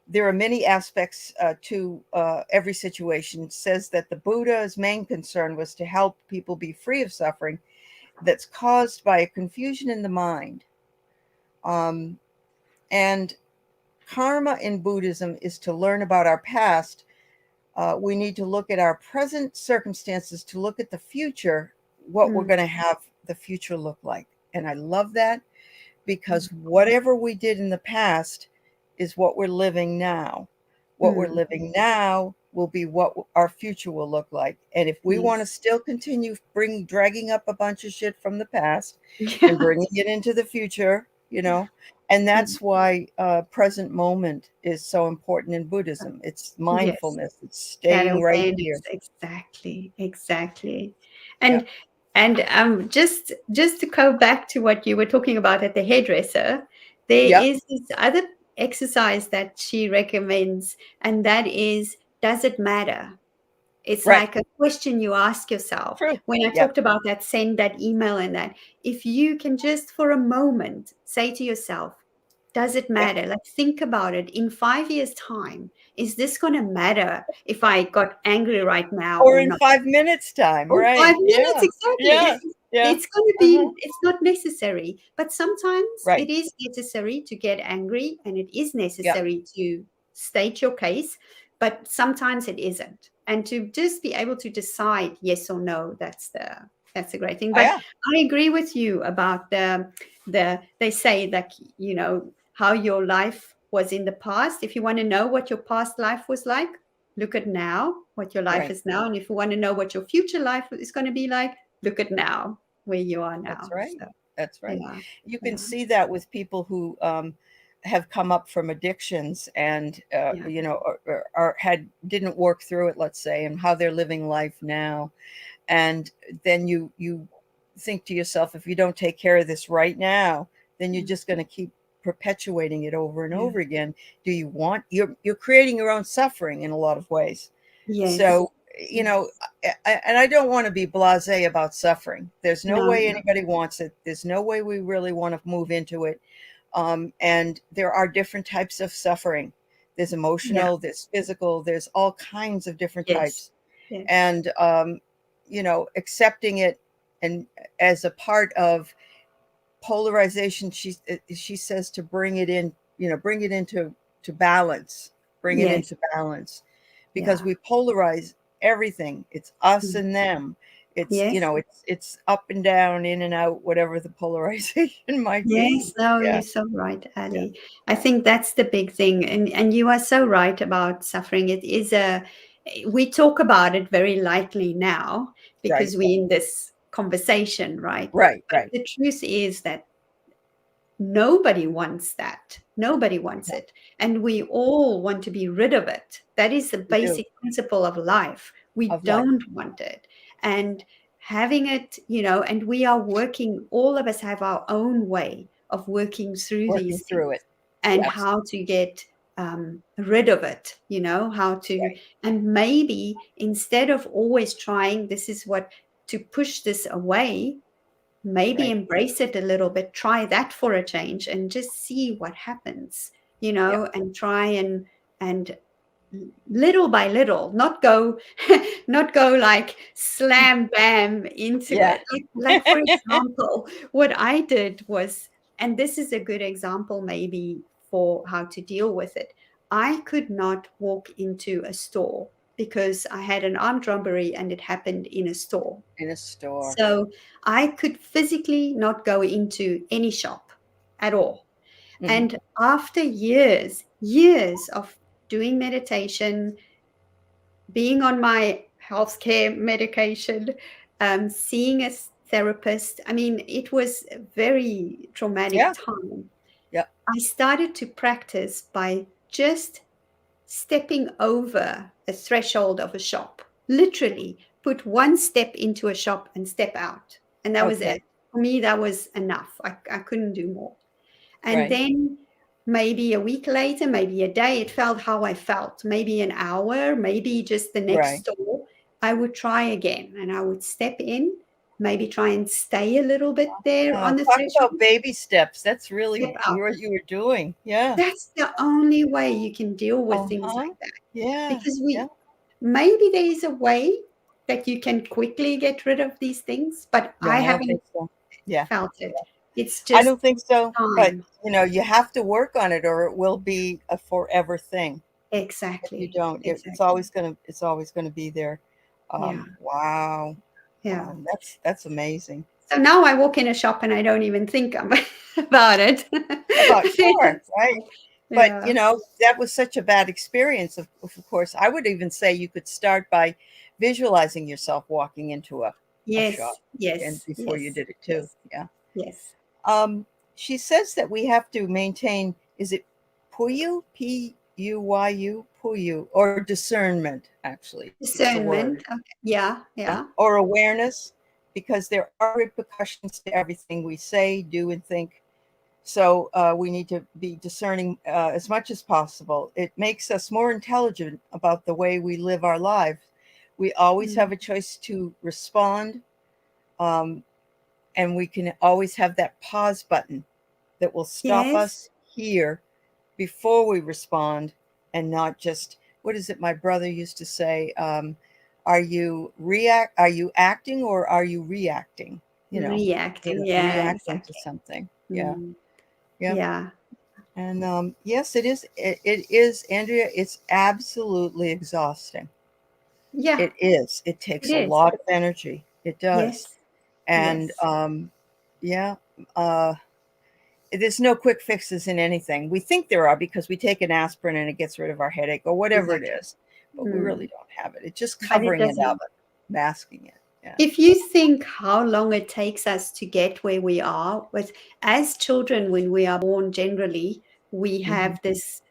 there are many aspects to every situation. Says that the Buddha's main concern was to help people be free of suffering that's caused by a confusion in the mind. Um, and karma in Buddhism is to learn about our past. We need to look at our present circumstances to look at the future, what we're Mm, going to have the future look like. And I love that, because mm, whatever we did in the past is what we're living now. What we're mm. living now will be what our future will look like. And if we want to Yes. still continue dragging up a bunch of shit from the past and Yeah. bringing it into the future, and Mm. that's why present moment is so important in Buddhism. It's Yes. mindfulness. It's That staying right awareness. here. Exactly. Exactly. Yeah. And just to go back to what you were talking about at the hairdresser, there Yep. is this other exercise that she recommends, and that is, does it matter? It's Right. like a question you ask yourself. True. When I Yep. talked about that, send that email and that, if you can just for a moment say to yourself, does it Yep. matter? Like, think about it. In 5 years' time, is this going to matter if I got angry right now Or or in not? 5 minutes time. Oh, Right. 5 minutes, Yeah. exactly. Yeah. Yeah. It's going to Uh-huh. be, it's not necessary. But sometimes Right. it is necessary to get angry, and it is Yep. necessary to state your case, but sometimes it isn't. and to just be able to decide yes or no, that's the great thing. Oh, But yeah. I agree with you about they say that, how your life was in the past. If you want to know what your past life was like, look at now, what your life Right. is now. And if you want to know what your future life is going to be like, look at now, where you are That's now. right. So That's right. yeah, You can yeah, see that with people who have come up from addictions and yeah, or didn't work through it, let's say, and how they're living life now. And then you think to yourself, if you don't take care of this right now, then you're just going to keep perpetuating it over and yeah. over again. Do you want you're creating your own suffering in a lot of ways. Yes, So, and I don't want to be blasé about suffering. There's no no, way no, anybody wants it. There's no way we really want to move into it. And there are different types of suffering. There's yeah, emotional, there's physical, there's all kinds of different yes, types. yes, And, accepting it and as a part of polarization, she says to bring it in, bring it into to balance, bring it yes, into balance, because yeah, we polarize everything. It's us mm, and them. It's yes. it's up and down, in and out, whatever the polarization might be. Yes, no, Yeah, you're so right, yeah, Ali. I think that's the big thing, and you are so right about suffering. It is we talk about it very lightly now right, because we're in this conversation, right? right, But right. the truth is that nobody wants that. Nobody wants No, it, and we all want to be rid of it. That is the we do. basic principle of life. We Of life, don't want it, and having it, and we are working, all of us have our own way of working through working these things through it. and Yes, how to get rid of it, how to, right, and maybe instead of always trying, this is what, to push this away, maybe right. embrace it a little bit, try that for a change and just see what happens, Yeah, and try and little by little, not go not go like slam bam into yeah. it, like for example, what I did was, and this is a good example maybe for how to deal with it. I could not walk into a store because I had an armed robbery and it happened in a store. In a store. So I could physically not go into any shop at all. Hmm. And after years of doing meditation, being on my healthcare medication, seeing a therapist, I mean, it was a very traumatic Yeah, time. yeah. I started to practice by just stepping over a threshold of a shop. Literally, put one step into a shop and step out. And that was Okay, it. For me, that was enough. I couldn't do more. And right, then maybe a week later, maybe a day, it felt how I felt. Maybe an hour, maybe just the next right. store. I would try again and I would step in, maybe try and stay a little bit there on the Talk about threshold, baby steps. That's step really out. what you were doing. Yeah. That's the only way you can deal with things Uh-huh. like that. Yeah. Because Yeah. maybe there is a way that you can quickly get rid of these things, but No, I I don't haven't think so. Yeah. felt it. It's I just don't think so. But time. you have to work on it or it will be a forever thing. If you Exactly. don't, Exactly. it's always gonna be there. Yeah. Wow. Yeah. That's amazing. So now I walk in a shop and I don't even think about it. About sure, right. But Yeah. that was such a bad experience. Of course, I would even say you could start by visualizing yourself walking into a shop, Yes. and Yes. before you Yes. did it too. Yes. Yeah. Yes. She says that we have to maintain, is it puyu, or discernment, actually. It's the Discernment. word. Okay. Yeah. Yeah. Yeah. Or awareness, because there are repercussions to everything we say, do, and think. So we need to be discerning as much as possible. It makes us more intelligent about the way we live our lives. We always Mm. have a choice to respond, um, and we can always have that pause button that will stop Yes. us here before we respond, and not just, what is it my brother used to say, are you acting or are you reacting? Reacting. Yeah. Reacting to Exactly. something. Yeah. Mm. Yeah. Yeah. And yes, it is. It is, Andrea. It's absolutely exhausting. Yeah, It is. It it takes a is. lot of energy. It does. Yes, And yes, yeah, uh, there's no quick fixes in anything. We think there are because we take an aspirin and it gets rid of our headache or whatever it exactly. is, but we Mm. really don't have it. It's just But it covering it up, doesn't. masking it. Yeah. If you think how long it takes us to get where we are, with as children, when we are born, generally we Hmm. have this.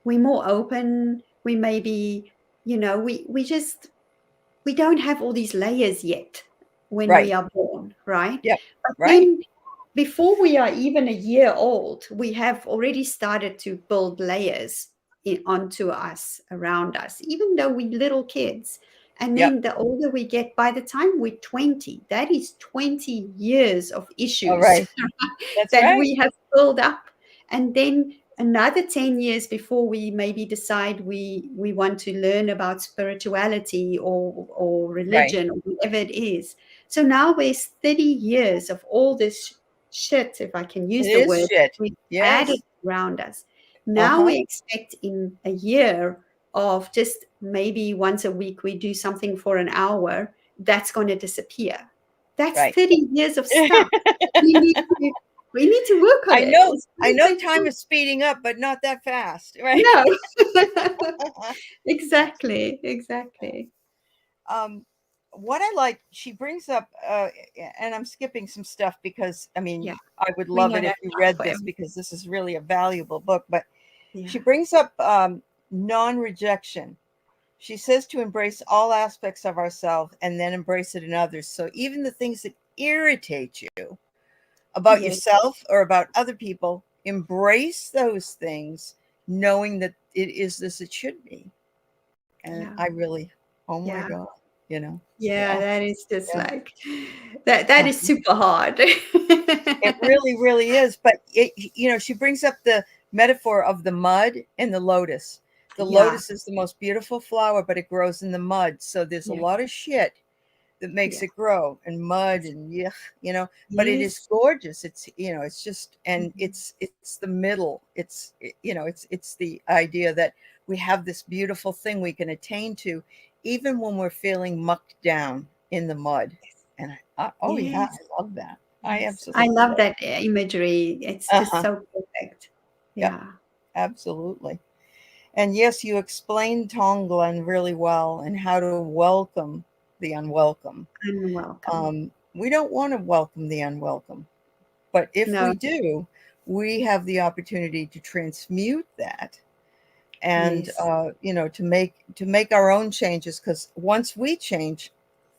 We're more open. We maybe, we don't have all these layers yet when we Right. are born, right? Yep. But Right. then before we are even a year old, we have already started to build layers onto us, around us, even though we're little kids. And Yep. then the older we get, by the time we're 20, that is 20 years of All issues right. That's that right. we have built up. And then another 10 years before we maybe decide we want to learn about spirituality or Right. religion or whatever it is. So now there's 30 years of all this shit, if I can It use the is word, shit. we've added Yes. around us. Now Uh-huh. we expect in a year of just maybe once a week we do something for an hour, that's going to disappear. That's Right. 30 years of stuff. We need to, we need to work on it. It's I going to know take time time. is speeding up, but not that fast, right? No. Exactly, exactly. um, what I like, she brings up, and I'm skipping some stuff because, I mean, Yeah, I would we love don't it if have you time read for this everything. because this is really a valuable book. But she Yeah, brings up non-rejection. She says to embrace all aspects of ourselves and then embrace it in others. So even the things that irritate you about yes, yourself or about other people, embrace those things, knowing that it is this it should be. And yeah, I really, oh my yeah, God, you know, yeah. yeah, That is just yeah. like that is super hard. It really, really is. But she brings up the metaphor of the mud and the lotus. The Yeah, lotus is the most beautiful flower, but it grows in the mud. So there's a yeah, lot of shit that makes yeah. it grow and mud It's, and yeah, but it is yes. gorgeous. It's just, and Mhm. it's the middle. It's the idea that we have this beautiful thing we can attain to, even when we're feeling mucked down in the mud. And oh yeah, Yes, I love that. I yes. I absolutely love love that imagery. It's it. just Uh-huh. so perfect. Yep, Yeah. absolutely. And yes, you explained Tonglen really well and how to welcome the unwelcome. Unwelcome. We don't want to welcome the unwelcome, but if No. we do, we have the opportunity to transmute that and Yes. to make our own changes. Because once we change,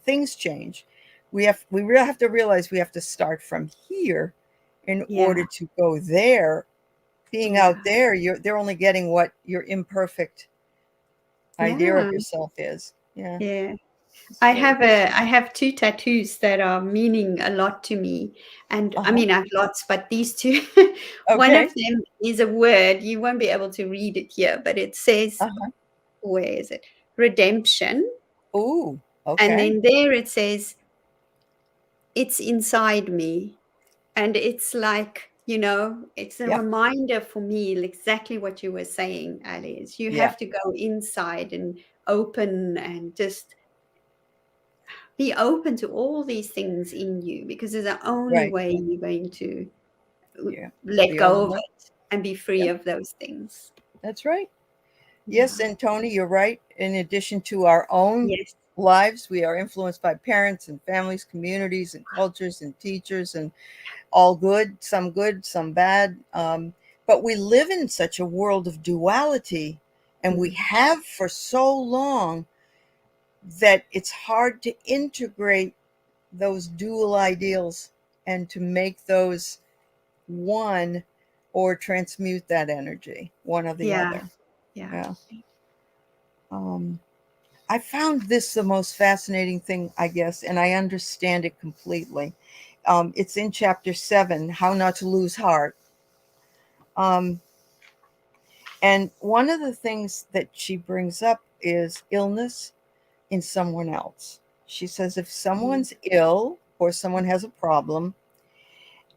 things change. We really have to realize we have to start from here in Yeah. order to go there. Being Yeah. out there, they're only getting what your imperfect idea Yeah. of yourself is. Yeah, Yeah. it's really I have two tattoos that are meaning a lot to me. And I uh-huh. mean, I have lots, but these two, one of Okay. them is a word. You won't be able to read it here, but it says, Uh-huh. where is it? Redemption. Ooh, And okay. then there it says, it's inside me. And it's like, it's a Yep. reminder for me, exactly what you were saying, Ali, is you have Yep. to go inside and open and just be open to all these things in you, because it's the only Right. way you're going to Yeah. let The only go of way. it and be free Yep. of those things. That's right. Yes, Yeah. and Tony, you're right. In addition to our own Yes. lives, we are influenced by parents and families, communities and cultures and teachers, and all good, some bad. But we live in such a world of duality, and we Mhm. have for so long that it's hard to integrate those dual ideals and to make those one or transmute that energy, one or the Yeah. other. Yeah. Yeah. Um, I found this the most fascinating thing, I guess, and I understand it completely. It's in chapter 7, How Not to Lose Heart. Um, and one of the things that she brings up is illness in someone else. She says if Mhm. someone's ill or someone has a problem,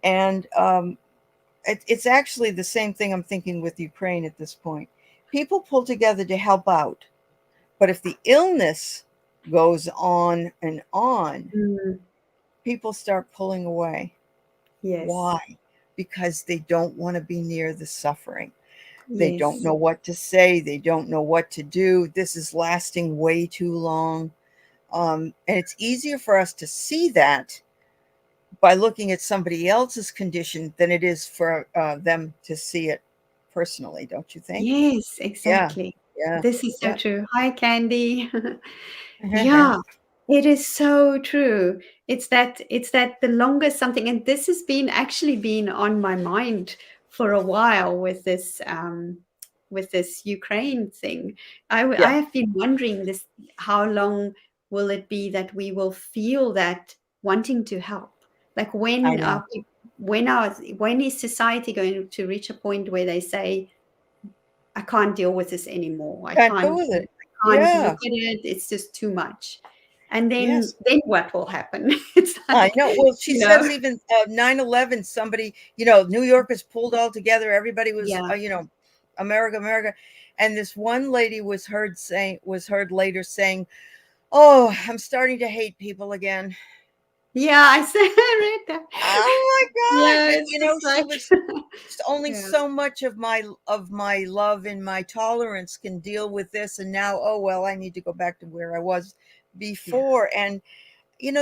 and it's actually the same thing I'm thinking with Ukraine at this point. People pull together to help out, But if the illness goes on and on, Mm, people start pulling away. yes. Why? Because they don't want to be near the suffering. They don't Yes. know what to say. They don't know what to do. This is lasting way too long. And it's easier for us to see that by looking at somebody else's condition than it is for them to see it personally, don't you think? Yes, Yeah, exactly. yeah, This is so yeah. true. Hi, Candy. Yeah, it is so true. It's that the longer something, and this has been actually been on my mind for a while with this Ukraine thing. I Yeah, have been wondering this, how long will it be that we will feel that wanting to help? Like I know. when is society going to reach a point where they say, I can't deal with this anymore. Can't go with it. I can't Yeah, look at it. It's just too much. And yes. then what will happen? It's I like, know. Well, she you know, says even 9/11, somebody, New York was pulled all together. Everybody was, yeah. America, America. And this one lady was heard later saying, "Oh, I'm starting to hate people again." Yeah, I said I read that. Oh my God. Yeah, But it's just she like was only yeah, so much of my love and my tolerance can deal with this. And now, oh well, I need to go back to where I was yeah, before. And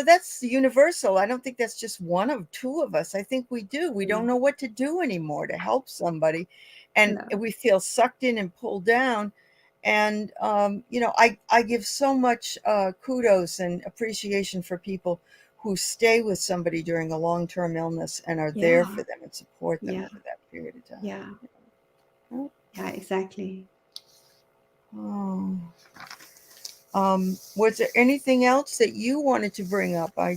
that's universal. I don't think that's just one of two of us. I think we do. We don't no, know what to do anymore to help somebody. And no. we feel sucked in and pulled down. And, I give so much kudos and appreciation for people who stay with somebody during a long-term illness and are there Yeah, for them and support them yeah, over that period of time. yeah, Oh, yeah, exactly. oh. Was there anything else that you wanted to bring up? I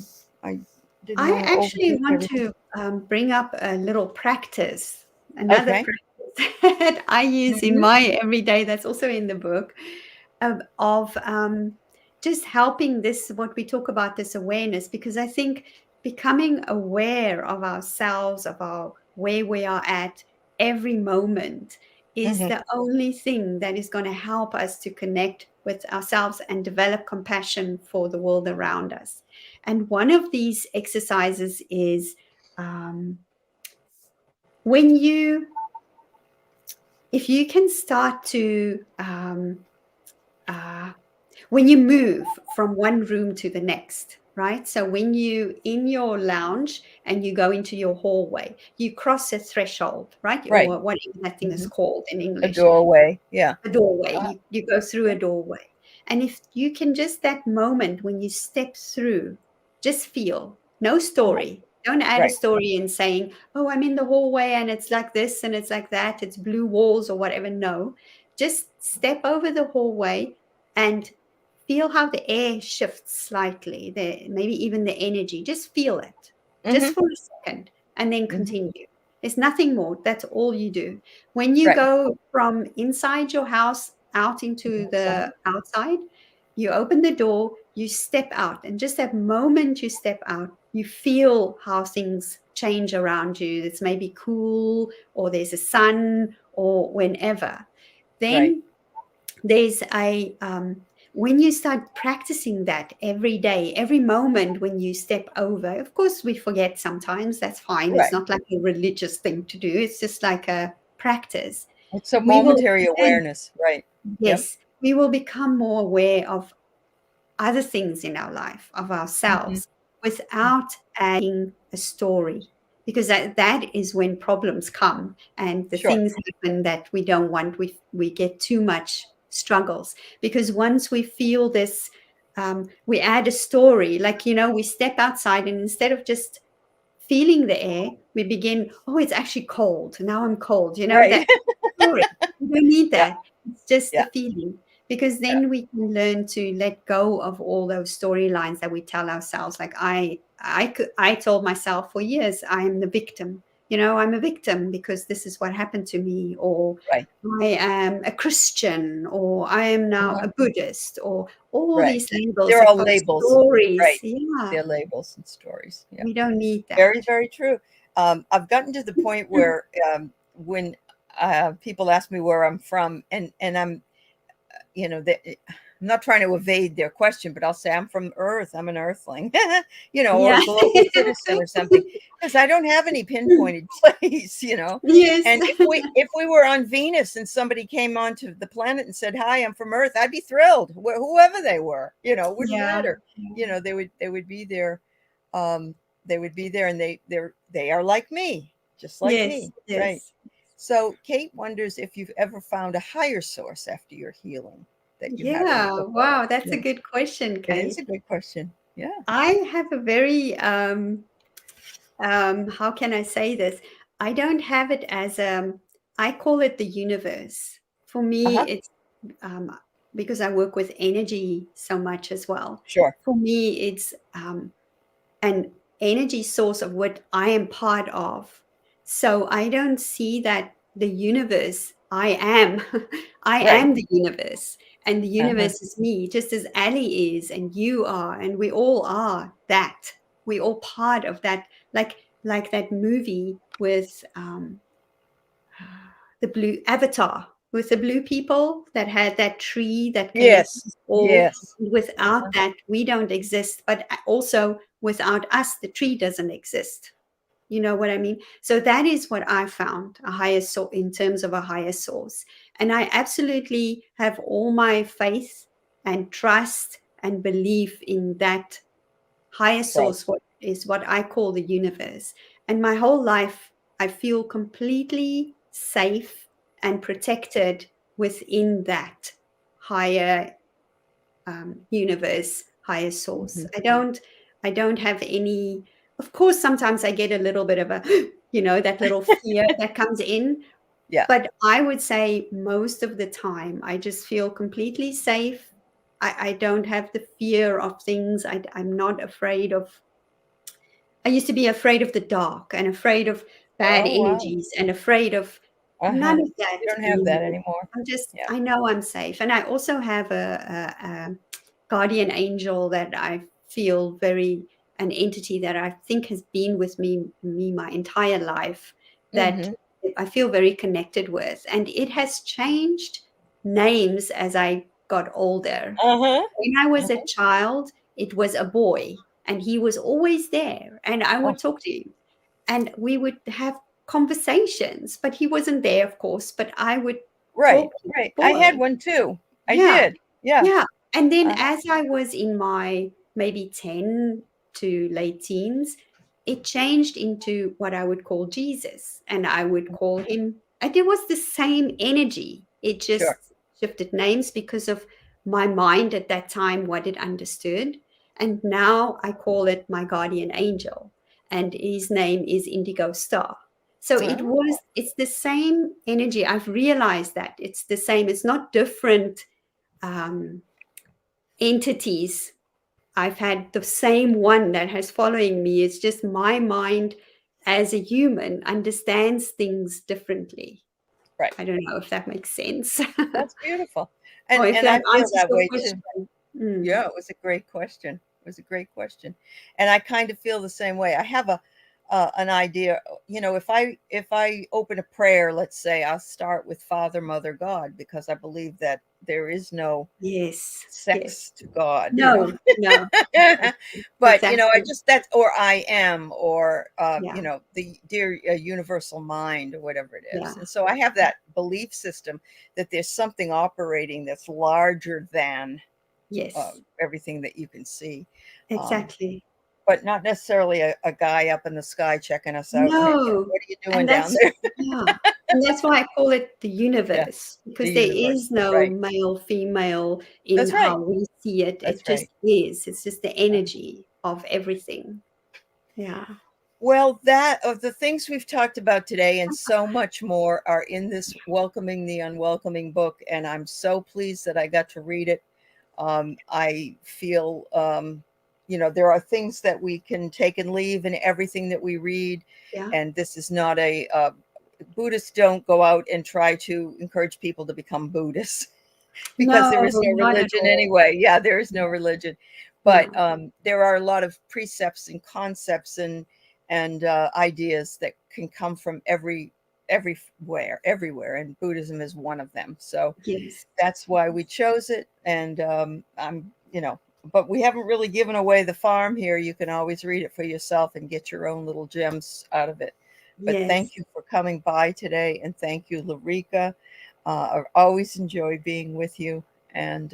didn't I want to actually overtake want everything. to bring up a little practice, another Okay. practice that I use in Mhm. my everyday, that's also in the book, of just helping this, what we talk about, this awareness, because I think becoming aware of ourselves, of our where we are at every moment, is Mhm. the only thing that is going to help us to connect with ourselves and develop compassion for the world around us. And one of these exercises is um, when you, if you can start to uh, when you move from one room to the next, right? So when you in your lounge and you go into your hallway, you cross a threshold, right? Right. Or whatever that thing is Mhm. called in A English, doorway. Yeah. a doorway. Uh, You go through yeah. a doorway. And if you can just that moment when you step through, just feel, no Uh-huh. story. Don't add a Right. story in saying, oh, I'm in the hallway and it's like this and it's like that, it's blue walls or whatever. No, just step over the hallway and feel how the air shifts slightly, maybe even the energy. Just feel it, just Mhm. for a second, and then Mhm. continue. There's nothing more. That's all you do. When you Right. go from inside your house out into the Outside. outside, you open the door, you step out, and just that moment you step out, you feel how things change around you. It's maybe cool, or there's a sun, or whenever. Right. Then there's a when you start practicing that every day, every moment when you step over, of course we forget sometimes, that's fine, it's Right. not like a religious thing to do, it's just like a practice. It's a We will momentary then, awareness. Right. Yep. yes, we will become more aware of other things in our life, of Mhm. ourselves, without adding a story. Because that is when problems come and the Sure. things happen that we don't want. We get too much struggles. Because once we feel this, we add a story. Like, we step outside and instead of just feeling the air, we begin, oh, it's actually cold. Now I'm cold. Right. That story. We don't need Yeah. that. It's just the Yeah. feeling. Because Yeah. then we can learn to let go of all those storylines that we tell ourselves. Like I told myself for years, I am the victim. I'm a victim because this is what happened to me, or Right. I am a Christian, or I am now Uh-huh. a Buddhist, or all Right. these labels They're have all got labels. stories. Right. Yeah, They're labels and stories. Yeah. we don't need Very, that. very true. I've gotten to the point where when people ask me where I'm from, and I'm, you know, that I'm not trying to evade their question, but I'll say I'm from Earth. I'm an Earthling, or Yeah. a global citizen or something, because I don't have any pinpointed place, Yes. And if we were on Venus and somebody came onto the planet and said, "Hi, I'm from Earth," I'd be thrilled. Whoever they were, it wouldn't Yeah. matter. They would be there. They would be there, and they are like me, just like Yes. me, right? Yes. So Kate wonders if you've ever found a higher source after your healing that you had an Yeah. epiphany. Wow. That's a Yeah, good question, it is Kate. a good question. Yeah. I have a very, how can I say this? I don't have it as I call it the universe. For me, Uh-huh. it's um, because I work with energy so much as well. Sure. For me, it's an energy source of what I am part of. So I don't see that the universe, I am, I Right. am the universe, and the Uh-huh. universe is me, just as Ali is, and you are, and we all are that. We all part of that, like that movie with the blue Avatar, with the blue people that had that tree that connects Yes. us all. Yes. Without that, we don't exist. But also, without us, the tree doesn't exist. You know what I mean? So that is what I found a higher source in terms of a higher source. And I absolutely have all my faith and trust and belief in that higher Right. source, what is what I call the universe. And my whole life, I feel completely safe and protected within that higher universe, higher source. Mm-hmm. I don't have any. Of course, sometimes I get a little bit of a, that little fear that comes in. Yeah. But I would say most of the time, I just feel completely safe. I don't have the fear of things. I'm not afraid of. I used to be afraid of the dark and afraid of bad Oh, wow. energies and afraid of Uh-huh. none of that You don't have that anymore. anymore. Yeah. I know I'm safe. And I also have a guardian angel that I feel an entity that I think has been with me my entire life that Mm-hmm. I feel very connected with. And it has changed names as I got older. Uh-huh. When I was a Uh-huh. child, it was a boy, and he was always there, and I Oh, would talk to him, and we would have conversations, but he wasn't there, of course, but I would right. talk to the Right. I had boy. one too. I Yeah, did. Yeah. yeah. And then Uh-huh. as I was in my maybe 10 to late teens, it changed into what I would call Jesus, and I would call him, and it was the same energy. It just Sure. shifted names because of my mind at that time, what it understood. And now I call it my guardian angel, and his name is Indigo Star. So Oh, it's the same energy. I've realized that it's the same, it's not different um, entities. I've had the same one that has following me. It's just my mind as a human understands things differently. right. I don't know if that makes sense. That's beautiful. Or And if and I that feel answers that your way too. question. Mm. Yeah, it was a great question. It was a great question, and I kind of feel the same way. I have an idea. If I open a prayer, let's say I'll start with Father, Mother, God, because I believe that there is no Yes, yes. sex to God. No, no, exactly. But I Exactly. just that's or I am or Yeah, the dear universal mind or whatever it yeah. is. And so I have that belief system that there's something operating that's larger than Yes, everything that you can see. Um, exactly. but not necessarily a guy up in the sky checking us out. Hey, No, what are you doing and down that's there? yeah, and that's why I call it the Yeah, universe, the because there universe. is no Right. male, female in That's right. how we see it. That's It just right. is. It's just the energy of everything. Yeah. Well, that of the things we've talked about today and so much more are in this Welcoming the Unwelcoming book. And I'm so pleased that I got to read it. I feel, there are things that we can take and leave in everything that we read. Yeah. And this is not Buddhists don't go out and try to encourage people to become Buddhists because there No, is no not at religion all. anyway. Yeah, there is no religion, but No. there are a lot of precepts and concepts and ideas that can come from every everywhere, and Buddhism is one of them. So Yes. that's why we chose it. And but we haven't really given away the farm here. You can always read it for yourself and get your own little gems out of it. But Yes. thank you for coming by today, and thank you, Laurika. I always enjoy being with you, and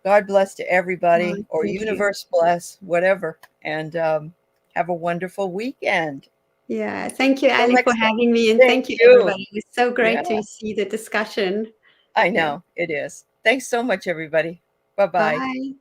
God bless to everybody, Oh, or thank you. universe bless, whatever. And have a wonderful weekend. Yeah. Thank you, Till Ali, for next time. having me. And Thank thank you, you. everybody. It was so Yeah, great to see the discussion. I Yeah. know it is. Thanks so much, everybody. Bye bye. Bye.